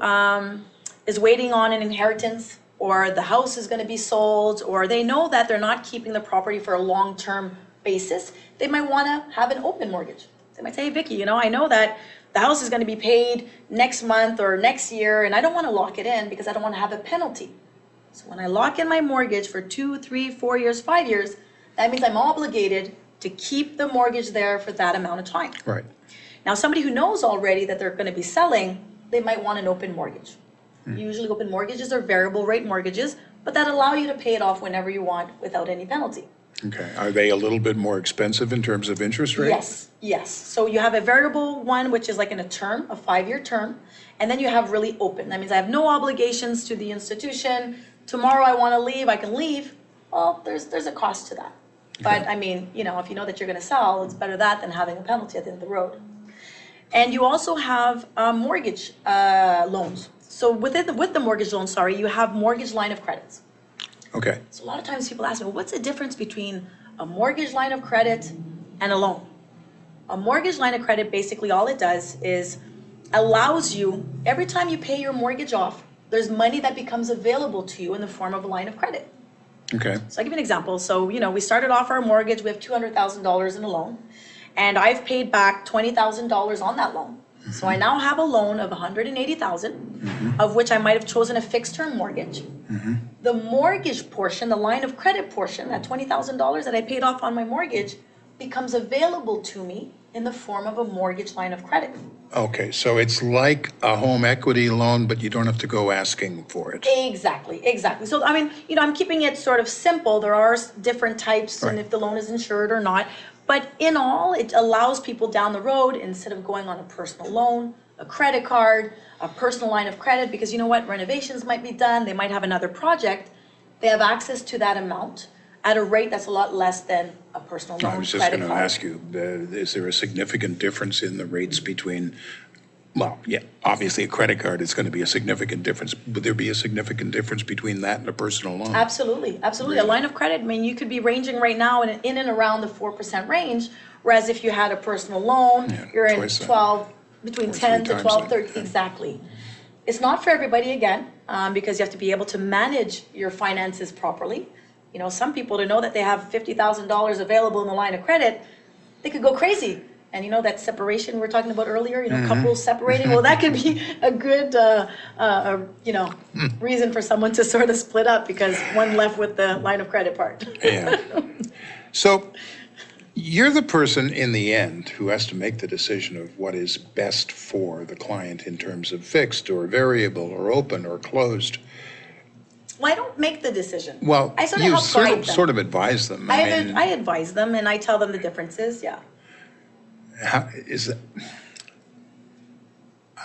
is waiting on an inheritance, or the house is going to be sold, or they know that they're not keeping the property for a long-term basis, they might want to have an open mortgage. They might say, hey, Vicki, I know that the house is going to be paid next month or next year, and I don't want to lock it in because I don't want to have a penalty. So when I lock in my mortgage for 2, 3, 4 years, 5 years, that means I'm obligated to keep the mortgage there for that amount of time. Right. Now, somebody who knows already that they're going to be selling, they might want an open mortgage. Usually open mortgages are variable rate mortgages, but that allow you to pay it off whenever you want without any penalty. Okay. Are they a little bit more expensive in terms of interest rate? Yes. So you have a variable one, which is like in a 5-year term, and then you have really open. That means I have no obligations to the institution. Tomorrow I want to leave, I can leave. Well, there's a cost to that. But I mean, if you know that you're going to sell, it's better that than having a penalty at the end of the road. And you also have mortgage loans. So with the mortgage loan, you have mortgage line of credits. Okay. So a lot of times people ask me, well, what's the difference between a mortgage line of credit and a loan? A mortgage line of credit, basically all it does is allows you, every time you pay your mortgage off, there's money that becomes available to you in the form of a line of credit. Okay. So I'll give you an example. So, we started off our mortgage, we have $200,000 in a loan, and I've paid back $20,000 on that loan. So I now have a loan of $180,000, of which I might have chosen a fixed term mortgage. The mortgage portion, the line of credit portion, that $20,000 that I paid off on my mortgage, becomes available to me in the form of a mortgage line of credit. Okay, so it's like a home equity loan, but you don't have to go asking for it. Exactly. So, I mean, I'm keeping it sort of simple. There are different types, and if the loan is insured or not. But in all, it allows people down the road, instead of going on a personal loan, a credit card, a personal line of credit, because you know what, renovations might be done, they might have another project, they have access to that amount at a rate that's a lot less than a personal loan, I was just credit going to card. ask you, is there a significant difference in the rates between, well, yeah, obviously a credit card is going to be a significant difference. Would there be a significant difference between that and a personal loan? Absolutely, absolutely. A line of credit, I mean, you could be ranging right now in and around the 4% range, whereas if you had a personal loan, Yeah, you're in twice that. 12, between Or 10 three to times 12, that, 13, yeah. exactly. It's not for everybody again, because you have to be able to manage your finances properly. You know, some people, to know that they have $50,000 available in the line of credit, they could go crazy. And you know, that separation we were talking about earlier, you know, couples separating, well, that could be a good, reason for someone to sort of split up because one left with the line of credit part. Yeah. So you're the person in the end who has to make the decision of what is best for the client in terms of fixed or variable or open or closed. Well, I don't make the decision. Well, I sort of you help guide them. sort of advise them. I advise them and I tell them the differences, yeah. How is that?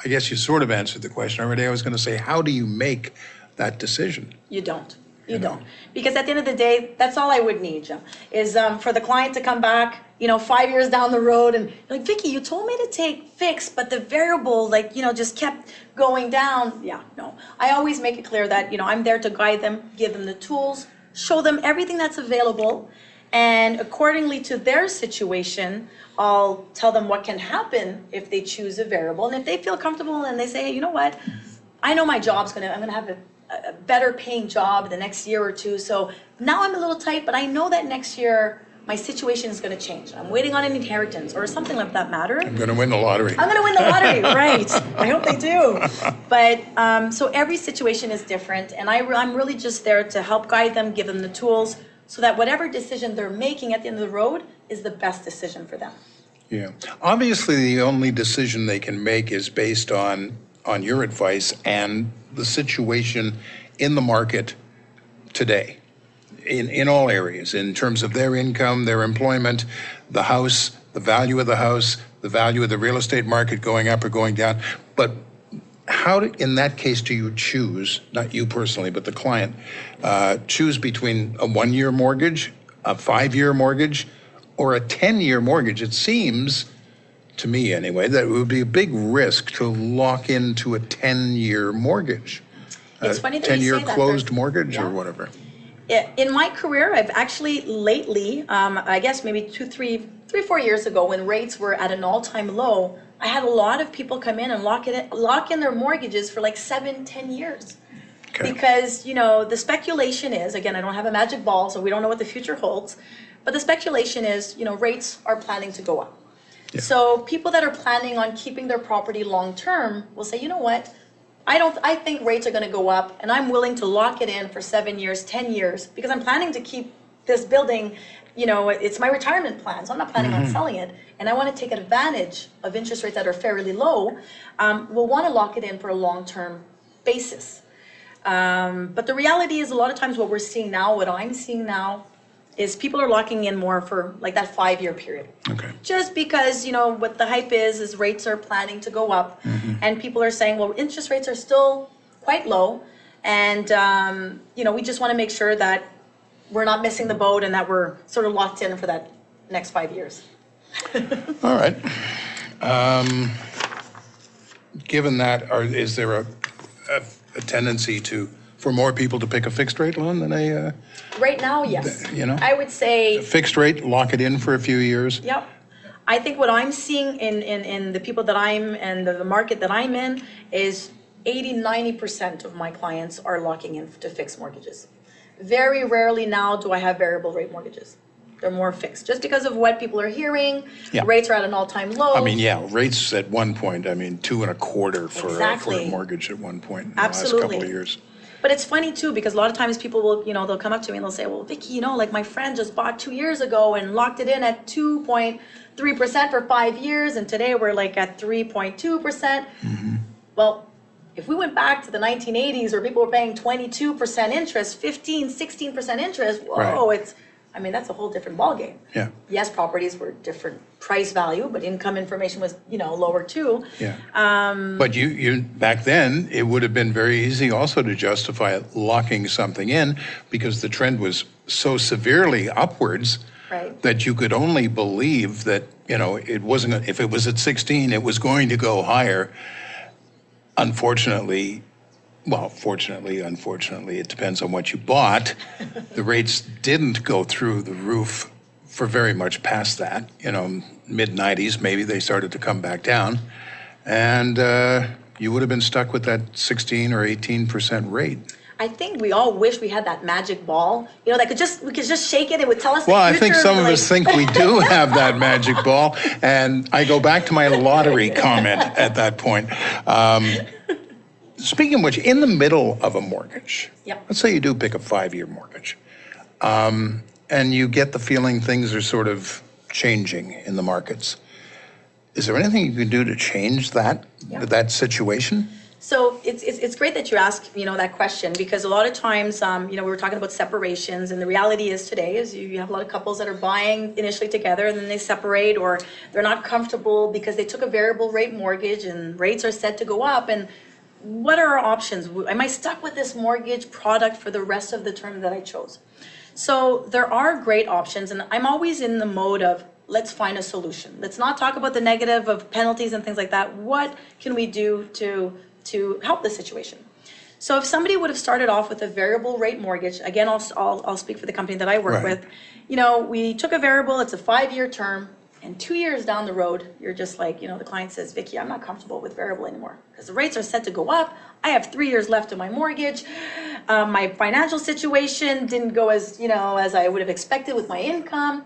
I guess you sort of answered the question already. I was going to say, how do you make that decision? You don't. You don't. Because at the end of the day, that's all I would need, Jim, is for the client to come back, 5 years down the road and like, Vicki, you told me to take fixed, but the variable, just kept going down. Yeah, no. I always make it clear that, I'm there to guide them, give them the tools, show them everything that's available. And accordingly to their situation, I'll tell them what can happen if they choose a variable. And if they feel comfortable and they say, hey, you know what, I know my job's I'm gonna have a better paying job the next year or two. So now I'm a little tight, but I know that next year my situation is going to change. I'm waiting on an inheritance or something like that matter. I'm going to win the lottery. I'm going to win the lottery, right. I hope they do. But so every situation is different. And I'm really just there to help guide them, give them the tools so that whatever decision they're making at the end of the road is the best decision for them. Yeah. Obviously, the only decision they can make is based on your advice and the situation in the market today, in all areas, in terms of their income, their employment, the house, the value of the house, the value of the real estate market going up or going down. But how, in that case, do you choose, not you personally, but the client, choose between a 1-year mortgage, a 5-year mortgage, or a 10-year mortgage? It seems, to me anyway, that it would be a big risk to lock into a 10-year morgage. It's funny that you say that. 10-year closed mortgage or Yeah. whatever. In my career, I've actually lately, I guess maybe 3, 4 years ago, when rates were at an all-time low, I had a lot of people come in and lock in their mortgages for like 7, 10 years. Okay. Because, the speculation is, again, I don't have a magic ball, so we don't know what the future holds, but the speculation is, rates are planning to go up. Yeah. So people that are planning on keeping their property long-term will say, you know what, I think rates are going to go up and I'm willing to lock it in for 7 years, 10 years, because I'm planning to keep this building, it's my retirement plan, so I'm not planning on selling it. And I want to take advantage of interest rates that are fairly low. We'll want to lock it in for a long-term basis. But the reality is a lot of times what we're seeing now, what I'm seeing now, is people are locking in more for like that 5-year period. Okay. Just because, what the hype is rates are planning to go up and people are saying, well, interest rates are still quite low. And, we just want to make sure that we're not missing the boat and that we're sort of locked in for that next 5 years. All right. Given that, is there a tendency for more people to pick a fixed rate loan than a Right now, yes. I would say, fixed rate, lock it in for a few years? yep. I think what I'm seeing in the people that and the market that I'm in is 80-90% of my clients are locking in to fixed mortgages. Very rarely now do I have variable rate mortgages. They're more fixed, just because of what people are hearing. Yeah. Rates are at an all-time low. I mean, yeah, rates at one point, 2.25% for Exactly. a mortgage at one point in the last Absolutely. couple of years. But it's funny too, because a lot of times people will, they'll come up to me and they'll say, well, Vicki, like my friend just bought 2 years ago and locked it in at 2.3% for 5 years. And today we're like at 3.2%. Well, if we went back to the 1980s where people were paying 22% interest, 15, 16% interest, whoa, Right. it's I mean, that's a whole different ballgame. Yeah. Yes, properties were different price value, but income information was, lower too. Yeah. But you back then, it would have been very easy also to justify locking something in because the trend was so severely upwards Right. that you could only believe that, it wasn't, if it was at 16, it was going to go higher. Unfortunately, unfortunately, it depends on what you bought. The rates didn't go through the roof for very much past that. Mid 90s, maybe they started to come back down. And you would have been stuck with that 16 or 18% rate. I think we all wish we had that magic ball, that we could just shake it, it would tell us Well, the I future. think some of us think we do have that magic ball. And I go back to my lottery comment at that point. Speaking of which, in the middle of a mortgage, Yep. let's say you do pick a 5-year mortgage, and you get the feeling things are sort of changing in the markets. Is there anything you can do to change that situation? So it's great that you ask, that question, because a lot of times, we were talking about separations, and the reality is today is you have a lot of couples that are buying initially together and then they separate, or they're not comfortable because they took a variable rate mortgage and rates are set to go up. And what are our options? Am I stuck with this mortgage product for the rest of the term that I chose? So there are great options, and I'm always in the mode of let's find a solution. Let's not talk about the negative of penalties and things like that. What can we do to help the situation? So if somebody would have started off with a variable rate mortgage, again, I'll speak for the company that I work Right. with. We took a variable, it's a 5-year term, and 2 years down the road, you're just like, the client says, Vicki, I'm not comfortable with variable anymore because the rates are set to go up. I have 3 years left of my mortgage. My financial situation didn't go as I would have expected with my income.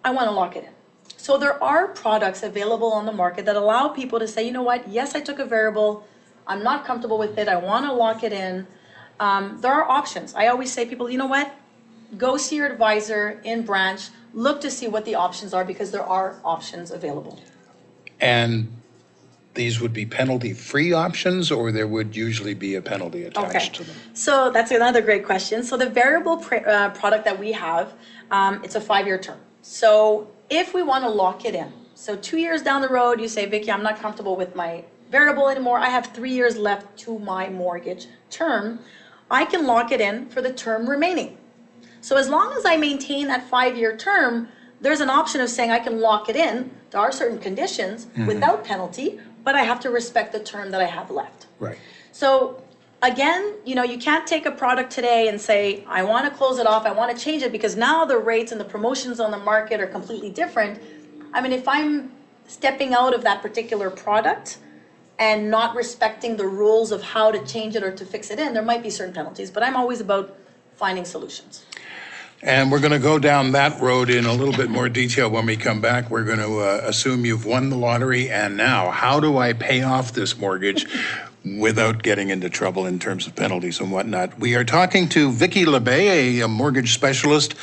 I want to lock it in. So there are products available on the market that allow people to say, you know what, yes, I took a variable. I'm not comfortable with it. I want to lock it in. There are options. I always say people, you know what, go see your advisor in branch. Look to see what the options are because there are options available. And these would be penalty-free options, or there would usually be a penalty attached to them? So that's another great question. So the variable product that we have, it's a 5-year term. So if we want to lock it in, so 2 years down the road, you say, Vicki, I'm not comfortable with my variable anymore. I have 3 years left to my mortgage term. I can lock it in for the term remaining. So as long as I maintain that 5-year term, there's an option of saying I can lock it in. There are certain conditions without penalty, but I have to respect the term that I have left. Right. So again, you can't take a product today and say, I want to close it off, I want to change it because now the rates and the promotions on the market are completely different. I mean, if I'm stepping out of that particular product and not respecting the rules of how to change it or to fix it in, there might be certain penalties, but I'm always about finding solutions. And we're going to go down that road in a little bit more detail when we come back. We're going to assume you've won the lottery, and now, how do I pay off this mortgage without getting into trouble in terms of penalties and whatnot? We are talking to Vicki Labbé, a mortgage specialist.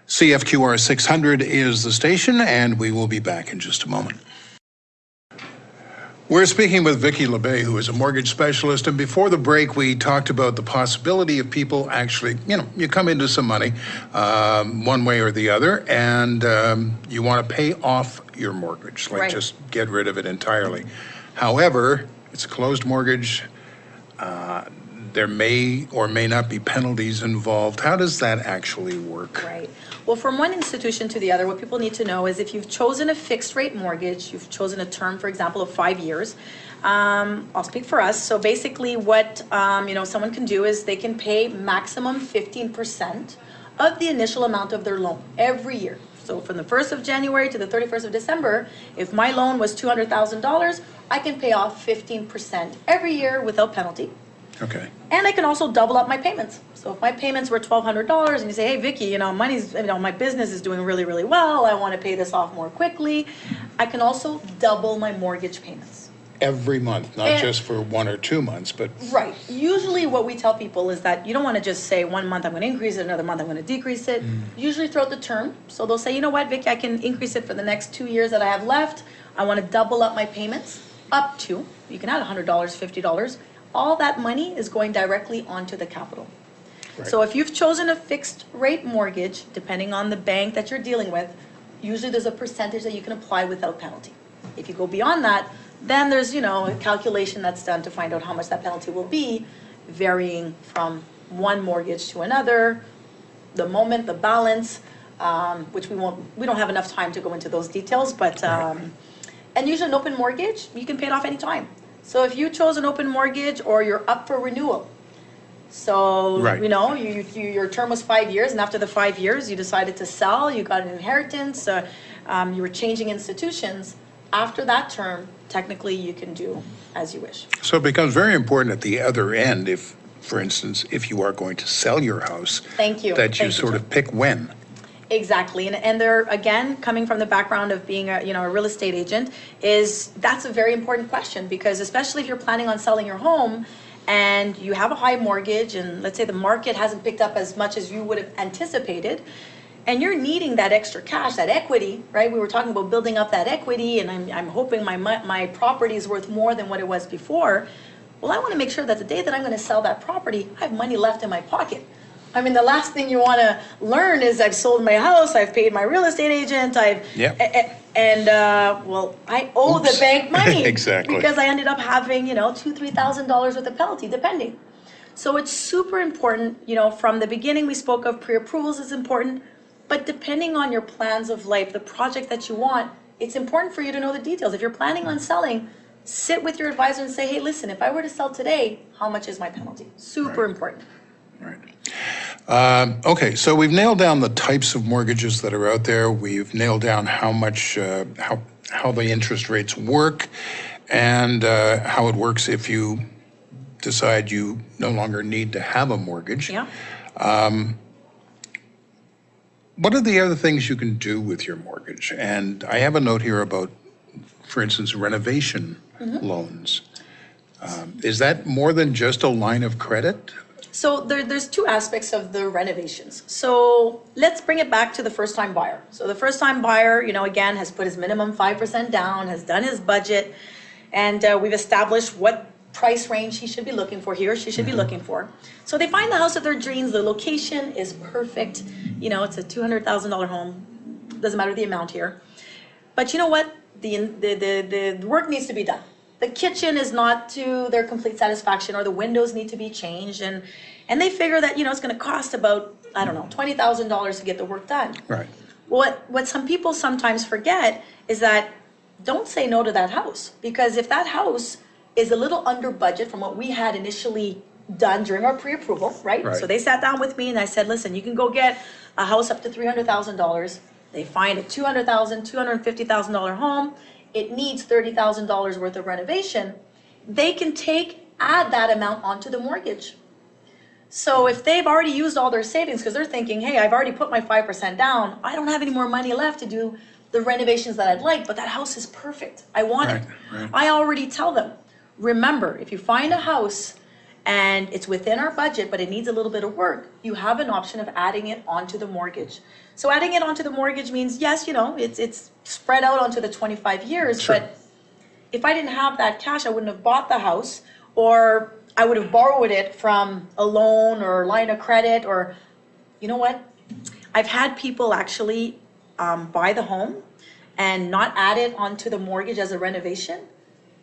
CFQR 600 is the station, and we will be back in just a moment. We're speaking with Vicki Labbé, who is a mortgage specialist, and before the break, we talked about the possibility of people actually, you come into some money one way or the other, and you want to pay off your mortgage, like just get rid of it entirely. However, it's a closed mortgage. There may or may not be penalties involved. How does that actually work? Right. Well, from one institution to the other, what people need to know is if you've chosen a fixed rate mortgage, you've chosen a term, for example, of 5 years. I'll speak for us. So basically what, someone can do is they can pay maximum 15% of the initial amount of their loan every year. So from the 1st of January to the 31st of December, if my loan was $200,000, I can pay off 15% every year without penalty. Okay. And I can also double up my payments. So if my payments were $1,200 and you say, hey, Vicki, my business is doing really, really well. I want to pay this off more quickly. I can also double my mortgage payments. Every month, not just for 1 or 2 months, but... Right. Usually what we tell people is that you don't want to just say 1 month I'm going to increase it, another month I'm going to decrease it. Usually throughout the term. So they'll say, you know what, Vicki, I can increase it for the next 2 years that I have left. I want to double up my payments up to, you can add $100, $50. All that money is going directly onto the capital. So if you've chosen a fixed rate mortgage, depending on the bank that you're dealing with, usually there's a percentage that you can apply without penalty. If you go beyond that, then there's, a calculation that's done to find out how much that penalty will be, varying from one mortgage to another, the moment, the balance, which we don't have enough time to go into those details, but, and usually an open mortgage, you can pay it off anytime. So if you chose an open mortgage or you're up for renewal, so, your term was 5 years, and after the 5 years, you decided to sell, you got an inheritance, you were changing institutions. After that term, technically, you can do as you wish. So it becomes very important at the other end, if, for instance, if you are going to sell your house. Thank you. That you sort of pick when. Exactly, and they're, again, coming from the background of being a real estate agent, that's a very important question, because especially if you're planning on selling your home, and you have a high mortgage, and let's say the market hasn't picked up as much as you would have anticipated, and you're needing that extra cash, that equity, right? We were talking about building up that equity, and I'm hoping my property is worth more than what it was before. Well, I want to make sure that the day that I'm going to sell that property, I have money left in my pocket. I mean, the last thing you want to learn is I've sold my house, I've paid my real estate agent, I owe the bank money. Exactly. Because I ended up having, $2,000-$3,000 worth of penalty, depending. So it's super important, from the beginning we spoke of pre-approvals is important, but depending on your plans of life, the project that you want, it's important for you to know the details. If you're planning on selling, sit with your advisor and say, hey, listen, if I were to sell today, how much is my penalty? Super important. Right. Okay, so we've nailed down the types of mortgages that are out there. We've nailed down how much, how the interest rates work, and how it works if you decide you no longer need to have a mortgage. Yeah. What are the other things you can do with your mortgage? And I have a note here about, for instance, renovation loans. Is that more than just a line of credit? So there's two aspects of the renovations. So let's bring it back to the first-time buyer. So the first-time buyer, again, has put his minimum 5% down, has done his budget, and we've established what price range he should be looking for, he or she should be looking for. So they find the house of their dreams. The location is perfect. It's a $200,000 home. Doesn't matter the amount here. But you know what? The work needs to be done. The kitchen is not to their complete satisfaction, or the windows need to be changed, and they figure that it's going to cost about, I don't know, $20,000 to get the work done. Right. What some people sometimes forget is that don't say no to that house, because if that house is a little under budget from what we had initially done during our pre-approval, right? So they sat down with me and I said, listen, you can go get a house up to $300,000. They find a $200,000, $250,000 home. It needs $30,000 worth of renovation. They can add that amount onto the mortgage. So if they've already used all their savings, because they're thinking, hey, I've already put my 5% down, I don't have any more money left to do the renovations that I'd like, but that house is perfect. I want it. Right. I already tell them, remember, if you find a house and it's within our budget, but it needs a little bit of work, you have an option of adding it onto the mortgage. So adding it onto the mortgage means, yes, it's spread out onto the 25 years, Sure. but if I didn't have that cash, I wouldn't have bought the house, or I would have borrowed it from a loan or line of credit, or, you know what? I've had people actually buy the home and not add it onto the mortgage as a renovation.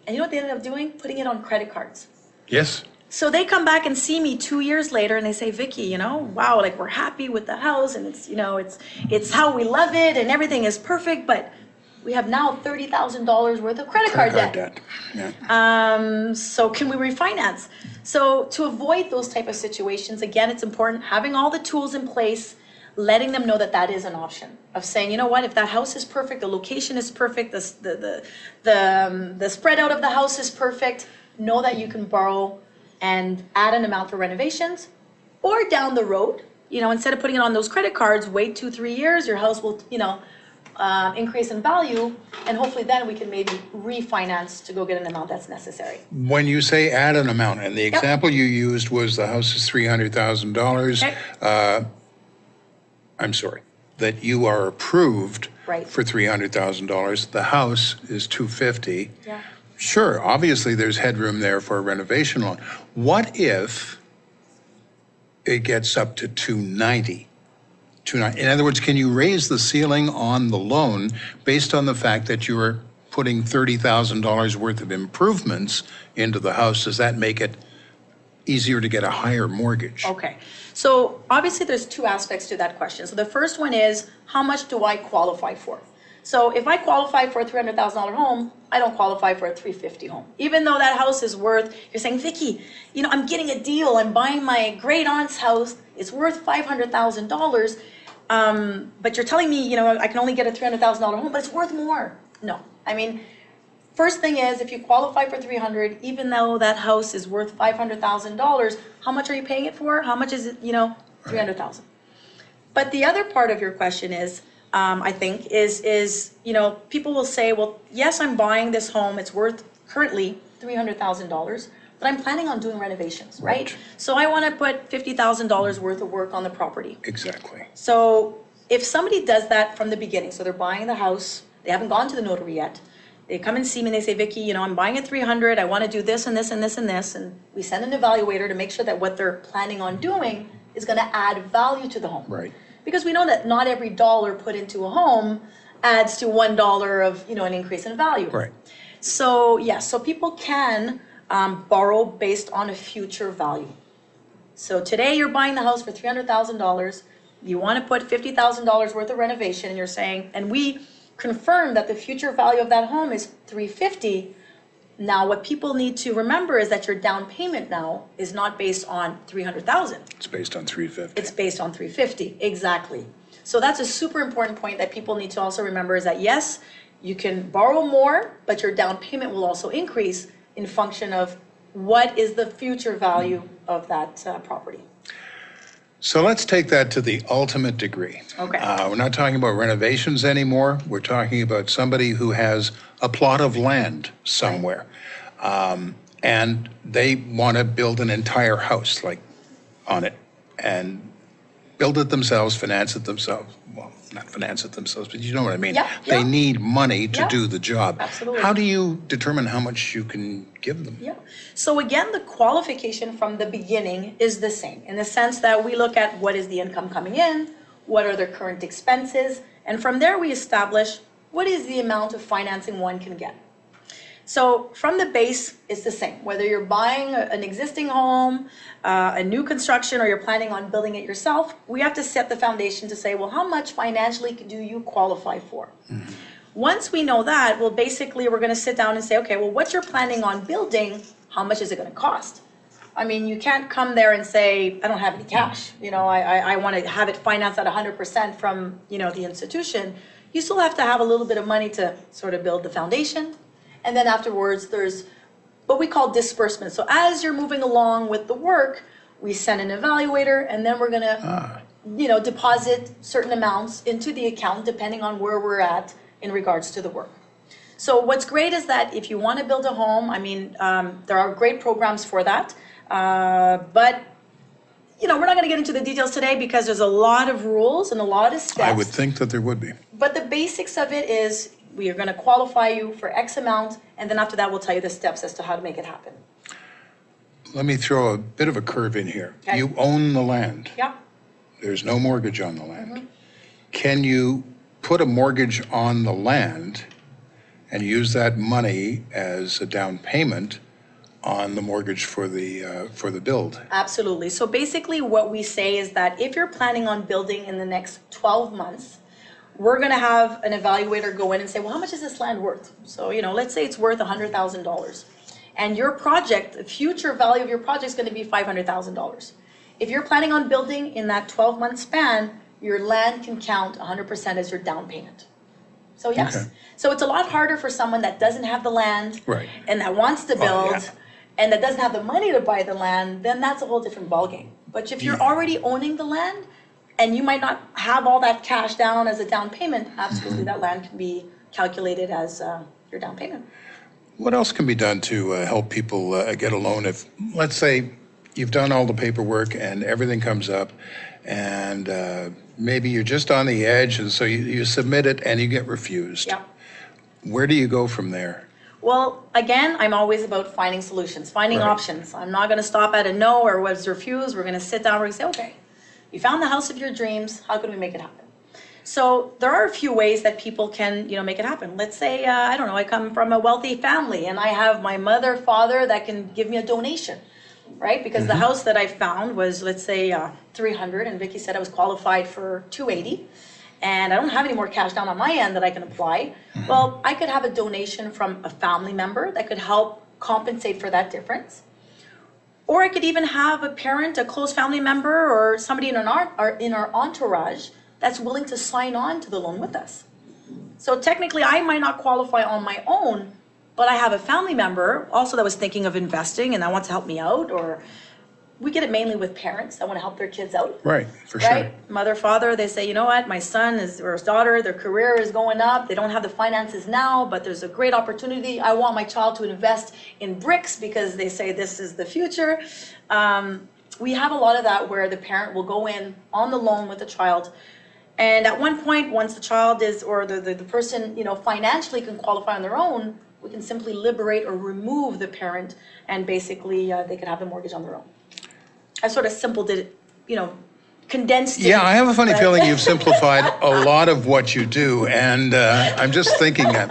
And you know what they ended up doing? Putting it on credit cards. Yes. So they come back and see me 2 years later and they say, Vicki, wow, like we're happy with the house, and it's how we love it and everything is perfect, but we have now $30,000 worth of credit card debt. Yeah. So can we refinance? So to avoid those type of situations, again, it's important having all the tools in place, letting them know that that is an option of saying, you know what, if that house is perfect, the location is perfect, the spread out of the house is perfect, know that you can borrow and add an amount for renovations, or down the road, instead of putting it on those credit cards, wait 2-3 years, your house will, increase in value, and hopefully then we can maybe refinance to go get an amount that's necessary. When you say add an amount, and the example you used was the house is $300,000. Okay. I'm sorry, that you are approved Right. for $300,000. The house is $250,000. Yeah. Sure, obviously there's headroom there for a renovation loan. What if it gets up to 290. In other words, can you raise the ceiling on the loan based on the fact that you're putting $30,000 worth of improvements into the house? Does that make it easier to get a higher mortgage? Okay, so obviously there's two aspects to that question. So the first one is, how much do I qualify for? So if I qualify for a $300,000 home, I don't qualify for a $350,000 home. Even though that house is worth, you're saying, Vicki, you know, I'm getting a deal. I'm buying my great aunt's house. It's worth $500,000. But you're telling me, you know, I can only get a $300,000 home, but it's worth more. No, I mean, first thing is, if you qualify for 300, even though that house is worth $500,000, how much are you paying it for? How much is it, you know, 300,000. But the other part of your question is, I think, is, you know, people will say, well, yes, I'm buying this home. It's worth currently $300,000, but I'm planning on doing renovations, right? So I want to put $50,000 worth of work on the property. Exactly. So if somebody does that from the beginning, so they're buying the house, they haven't gone to the notary yet, they come and see me and they say, Vicki, you know, I'm buying at 300, I want to do this and this and this and this, and we send an evaluator to make sure that what they're planning on doing is going to add value to the home. Right. Because we know that not every dollar put into a home adds to $1 of, you know, an increase in value. Right. So yes, so people can borrow based on a future value. So today you're buying the house for $300,000. You want to put $50,000 worth of renovation, and you're saying, and we confirm that the future value of that home is $350,000. Now, what people need to remember is that your down payment now is not based on $300,000. It's based on $350,000. It's based on $350,000, exactly. So that's a super important point that people need to also remember, is that yes, you can borrow more, but your down payment will also increase in function of what is the future value of that property. So let's take that to the ultimate degree. Okay. We're not talking about renovations anymore. We're talking about somebody who has a plot of land somewhere. And they want to build an entire house, like, on it, and build it themselves, finance it themselves. Well, not finance it themselves, but you know what I mean. Yeah, They yeah. need money to Yeah, do the job. absolutely. How do you determine how much you can give them? Yeah. So again, the qualification from the beginning is the same, in the sense that we look at what is the income coming in, what are their current expenses, and from there we establish what is the amount of financing one can get. So from the base, it's the same. Whether you're buying an existing home, a new construction, or you're planning on building it yourself, we have to set the foundation to say, well, how much financially do you qualify for? Mm-hmm. Once we know that, well, basically, we're going to sit down and say, okay, well, what you're planning on building, how much is it going to cost? I mean, you can't come there and say, I don't have any cash. You know, I want to have it financed at 100% from, you know, the institution. You still have to have a little bit of money to sort of build the foundation. And then afterwards, there's what we call disbursement. So as you're moving along with the work, we send an evaluator, and then we're going to, you know, deposit certain amounts into the account depending on where we're at in regards to the work. So what's great is that if you want to build a home, I mean, there are great programs for that. But, you know, we're not going to get into the details today because there's a lot of rules and a lot of steps. I would think that there would be. But the basics of it is, we are going to qualify you for X amount, and then after that, we'll tell you the steps as to how to make it happen. Let me throw a bit of a curve in here. Okay. You own the land. Yeah. There's no mortgage on the land. Mm-hmm. Can you put a mortgage on the land and use that money as a down payment on the mortgage for the build? Absolutely. So basically what we say is that if you're planning on building in the next 12 months, we're going to have an evaluator go in and say, well, how much is this land worth? So, you know, let's say it's worth $100,000. And your project, the future value of your project is going to be $500,000. If you're planning on building in that 12-month span, your land can count 100% as your down payment. So yes. Okay. So it's a lot harder for someone that doesn't have the land, Right. and that wants to build, yeah. and that doesn't have the money to buy the land, then that's a whole different ballgame. But if you're already owning the land, and you might not have all that cash down as a down payment, absolutely, that land can be calculated as your down payment. What else can be done to help people get a loan if, let's say, you've done all the paperwork and everything comes up, and maybe you're just on the edge, and so you submit it and you get refused. Yeah. Where do you go from there? Well, again, I'm always about finding solutions, finding Right. options. I'm not going to stop at a no or was refused. We're going to sit down. We're going to say, okay, you found the house of your dreams. How can we make it happen? So there are a few ways that people can, make it happen. Let's say, I don't know, I come from a wealthy family and I have my mother, father that can give me a donation, right? Because the house that I found was, let's say, 300, and Vicki said I was qualified for 280, and I don't have any more cash down on my end that I can apply. Well, I could have a donation from a family member that could help compensate for that difference. Or I could even have a parent, a close family member, or somebody in our entourage that's willing to sign on to the loan with us. So technically, I might not qualify on my own, but I have a family member also that was thinking of investing and that wants to help me out, or we get it mainly with parents that want to help their kids out. Right, for Right? sure. Mother, father, they say, you know what, my son or his daughter, their career is going up. They don't have the finances now, but there's a great opportunity. I want my child to invest in bricks because they say this is the future. We have a lot of that where the parent will go in on the loan with the child. And at one point, once the child is, or the person, financially can qualify on their own, we can simply liberate or remove the parent, and basically they can have the mortgage on their own. I sort of condensed it. Yeah, I have a funny but- feeling you've simplified a lot of what you do, and I'm just thinking that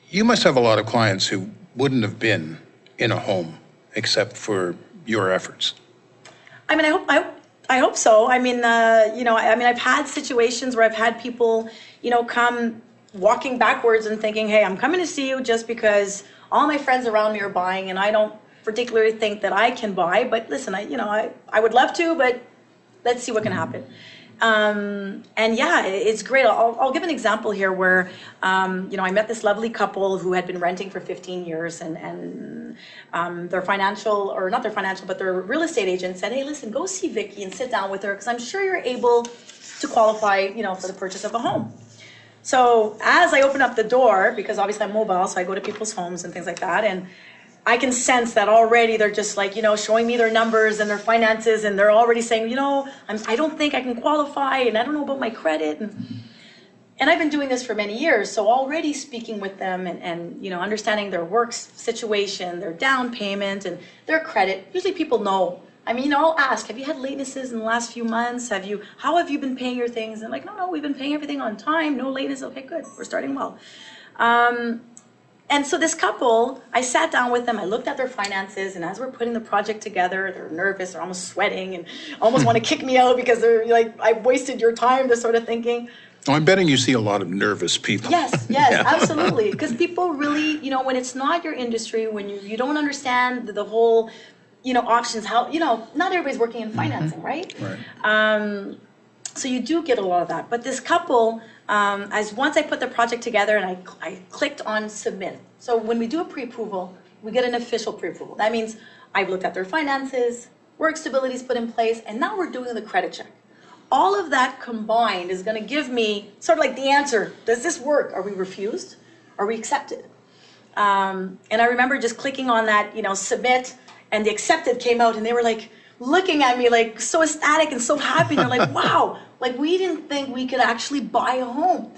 you must have a lot of clients who wouldn't have been in a home except for your efforts. I mean, I hope so. I mean, I've had situations where I've had people, come walking backwards and thinking, hey, I'm coming to see you just because all my friends around me are buying and I don't particularly think that I can buy. But listen, I would love to, but let's see what can happen. And yeah, it's great. I'll give an example here where, I met this lovely couple who had been renting for 15 years and their their real estate agent said, hey, listen, go see Vicki and sit down with her because I'm sure you're able to qualify, for the purchase of a home. So as I open up the door, because obviously I'm mobile, so I go to people's homes and things like that, and I can sense that already they're just like, showing me their numbers and their finances, and they're already saying, I don't think I can qualify, and I don't know about my credit. And I've been doing this for many years, so already speaking with them and understanding their work situation, their down payment, and their credit. Usually people know. I mean, I'll ask, have you had latenesses in the last few months? How have you been paying your things? And like, no, we've been paying everything on time, no lateness. Okay, good, we're starting well. And so this couple, I sat down with them, I looked at their finances, and as we're putting the project together, they're nervous, they're almost sweating, and almost want to kick me out because they're like, I've wasted your time, this sort of thinking. Oh, I'm betting you see a lot of nervous people. Yes, Yeah. absolutely. Because people really, when it's not your industry, when you don't understand the whole, options, how, not everybody's working in financing, right? Right. So you do get a lot of that. But this couple, as once I put the project together and I clicked on submit. So when we do a pre-approval, we get an official pre-approval. That means I've looked at their finances, work stability is put in place, and now we're doing the credit check. All of that combined is going to give me sort of like the answer. Does this work? Are we refused? Are we accepted? And I remember just clicking on that, submit, and the accepted came out, and they were like looking at me like so ecstatic and so happy. They're like, wow, like we didn't think we could actually buy a home.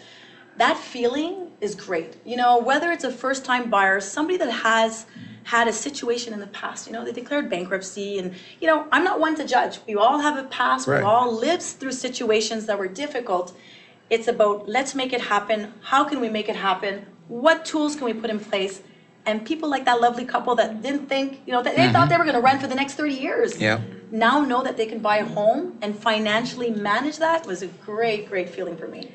That feeling is great. Whether it's a first-time buyer, somebody that has had a situation in the past, they declared bankruptcy, and I'm not one to judge. We all have a past. Right. We've all lived through situations that were difficult. It's about, let's make it happen. How can we make it happen? What tools can we put in place? And people like that lovely couple that didn't think, that they thought they were going to rent for the next 30 years. Yeah. Now know that they can buy a home and financially manage that was a great, great feeling for me.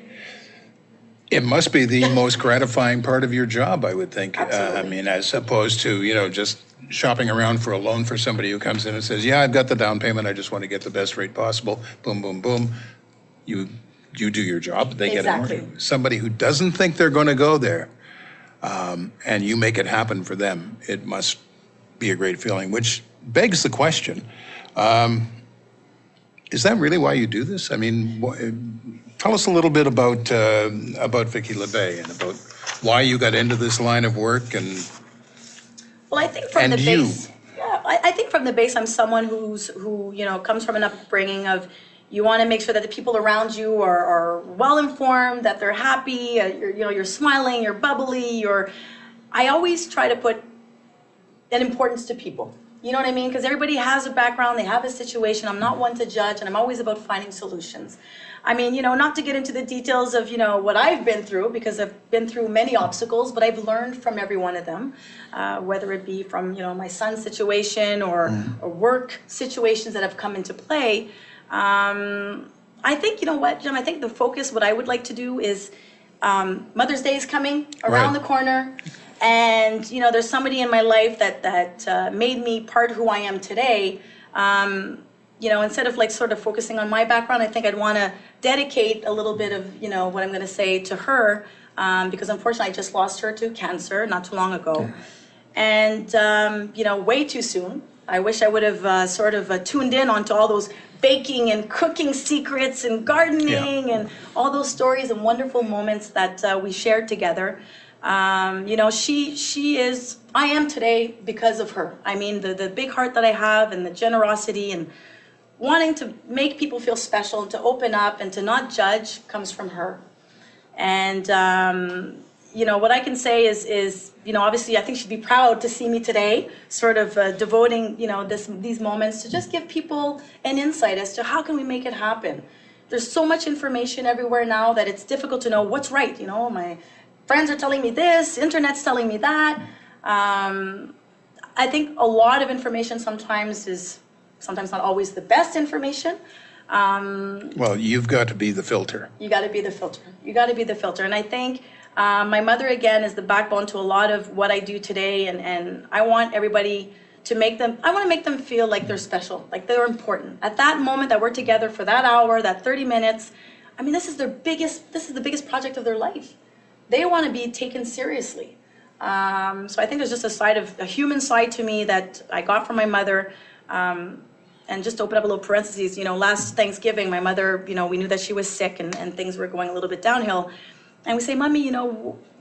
It must be the most gratifying part of your job, I would think. Absolutely. I mean, as opposed to, just shopping around for a loan for somebody who comes in and says, yeah, I've got the down payment, I just want to get the best rate possible. Boom, boom, boom. You do your job, they get a Exactly. mortgage. Somebody who doesn't think they're going to go there, and you make it happen for them, it must be a great feeling, which begs the question, is that really why you do this? I mean, tell us a little bit about Vicki Labbé and about why you got into this line of work and Well, I think from And the you. base, yeah, I think from the base, I'm someone who comes from an upbringing of you want to make sure that the people around you are well informed, that they're happy, you're smiling, you're bubbly, I always try to put an importance to people. You know what I mean? Because everybody has a background, they have a situation. I'm not one to judge, and I'm always about finding solutions. I mean, not to get into the details of, what I've been through, because I've been through many obstacles, but I've learned from every one of them, whether it be from, my son's situation or work situations that have come into play. I think, Jim, I think the focus, what I would like to do is, Mother's Day is coming around the corner. And, there's somebody in my life that made me part of who I am today. Instead of sort of focusing on my background, I think I'd want to dedicate a little bit of, what I'm going to say to her, because unfortunately I just lost her to cancer not too long ago. And, way too soon. I wish I would have sort of tuned in onto all those baking and cooking secrets and gardening and all those stories and wonderful moments that we shared together. She is, I am today because of her. I mean, the big heart that I have and the generosity and wanting to make people feel special and to open up and to not judge comes from her. And, what I can say is, obviously I think she'd be proud to see me today, sort of devoting, these moments to just give people an insight as to how can we make it happen. There's so much information everywhere now that it's difficult to know what's right. My friends are telling me this, internet's telling me that. I think a lot of information sometimes not always the best information. Well, you've got to be the filter. You got to be the filter. You got to be the filter. And I think my mother, again, is the backbone to a lot of what I do today. And I want everybody to make them feel like they're special, like they're important. At that moment that we're together for that hour, that 30 minutes, I mean, this is the biggest project of their life. They want to be taken seriously. So I think there's just a human side to me that I got from my mother. And just to open up a little parentheses, last Thanksgiving, my mother, we knew that she was sick and things were going a little bit downhill. And we say, Mommy,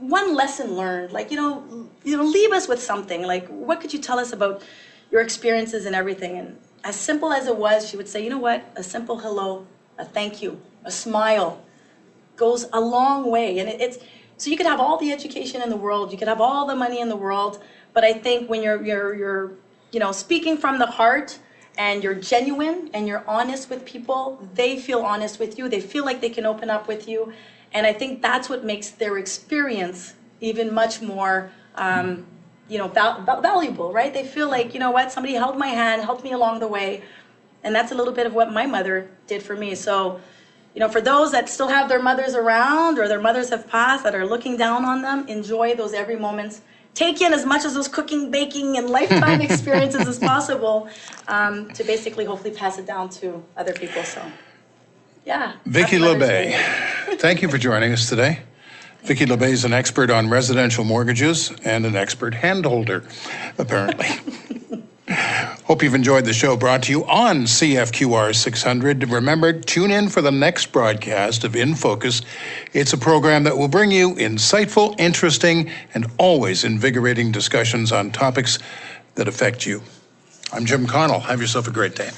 one lesson learned, leave us with something. What could you tell us about your experiences and everything? And as simple as it was, she would say, you know what? A simple hello, a thank you, a smile goes a long way. And so you could have all the education in the world, you could have all the money in the world, but I think when you're speaking from the heart and you're genuine and you're honest with people, they feel honest with you, they feel like they can open up with you, and I think that's what makes their experience even much more valuable, right? They feel like, somebody held my hand, helped me along the way, and that's a little bit of what my mother did for me. So for those that still have their mothers around or their mothers have passed that are looking down on them, enjoy those every moments. Take in as much of those cooking, baking, and lifetime experiences as possible to basically hopefully pass it down to other people. So, yeah. Vicki Labbé, thank you for joining us today. Vicki Labbé is an expert on residential mortgages and an expert handholder, apparently. Hope you've enjoyed the show brought to you on CFQR 600. Remember, tune in for the next broadcast of In Focus. It's a program that will bring you insightful, interesting, and always invigorating discussions on topics that affect you. I'm Jim Connell. Have yourself a great day.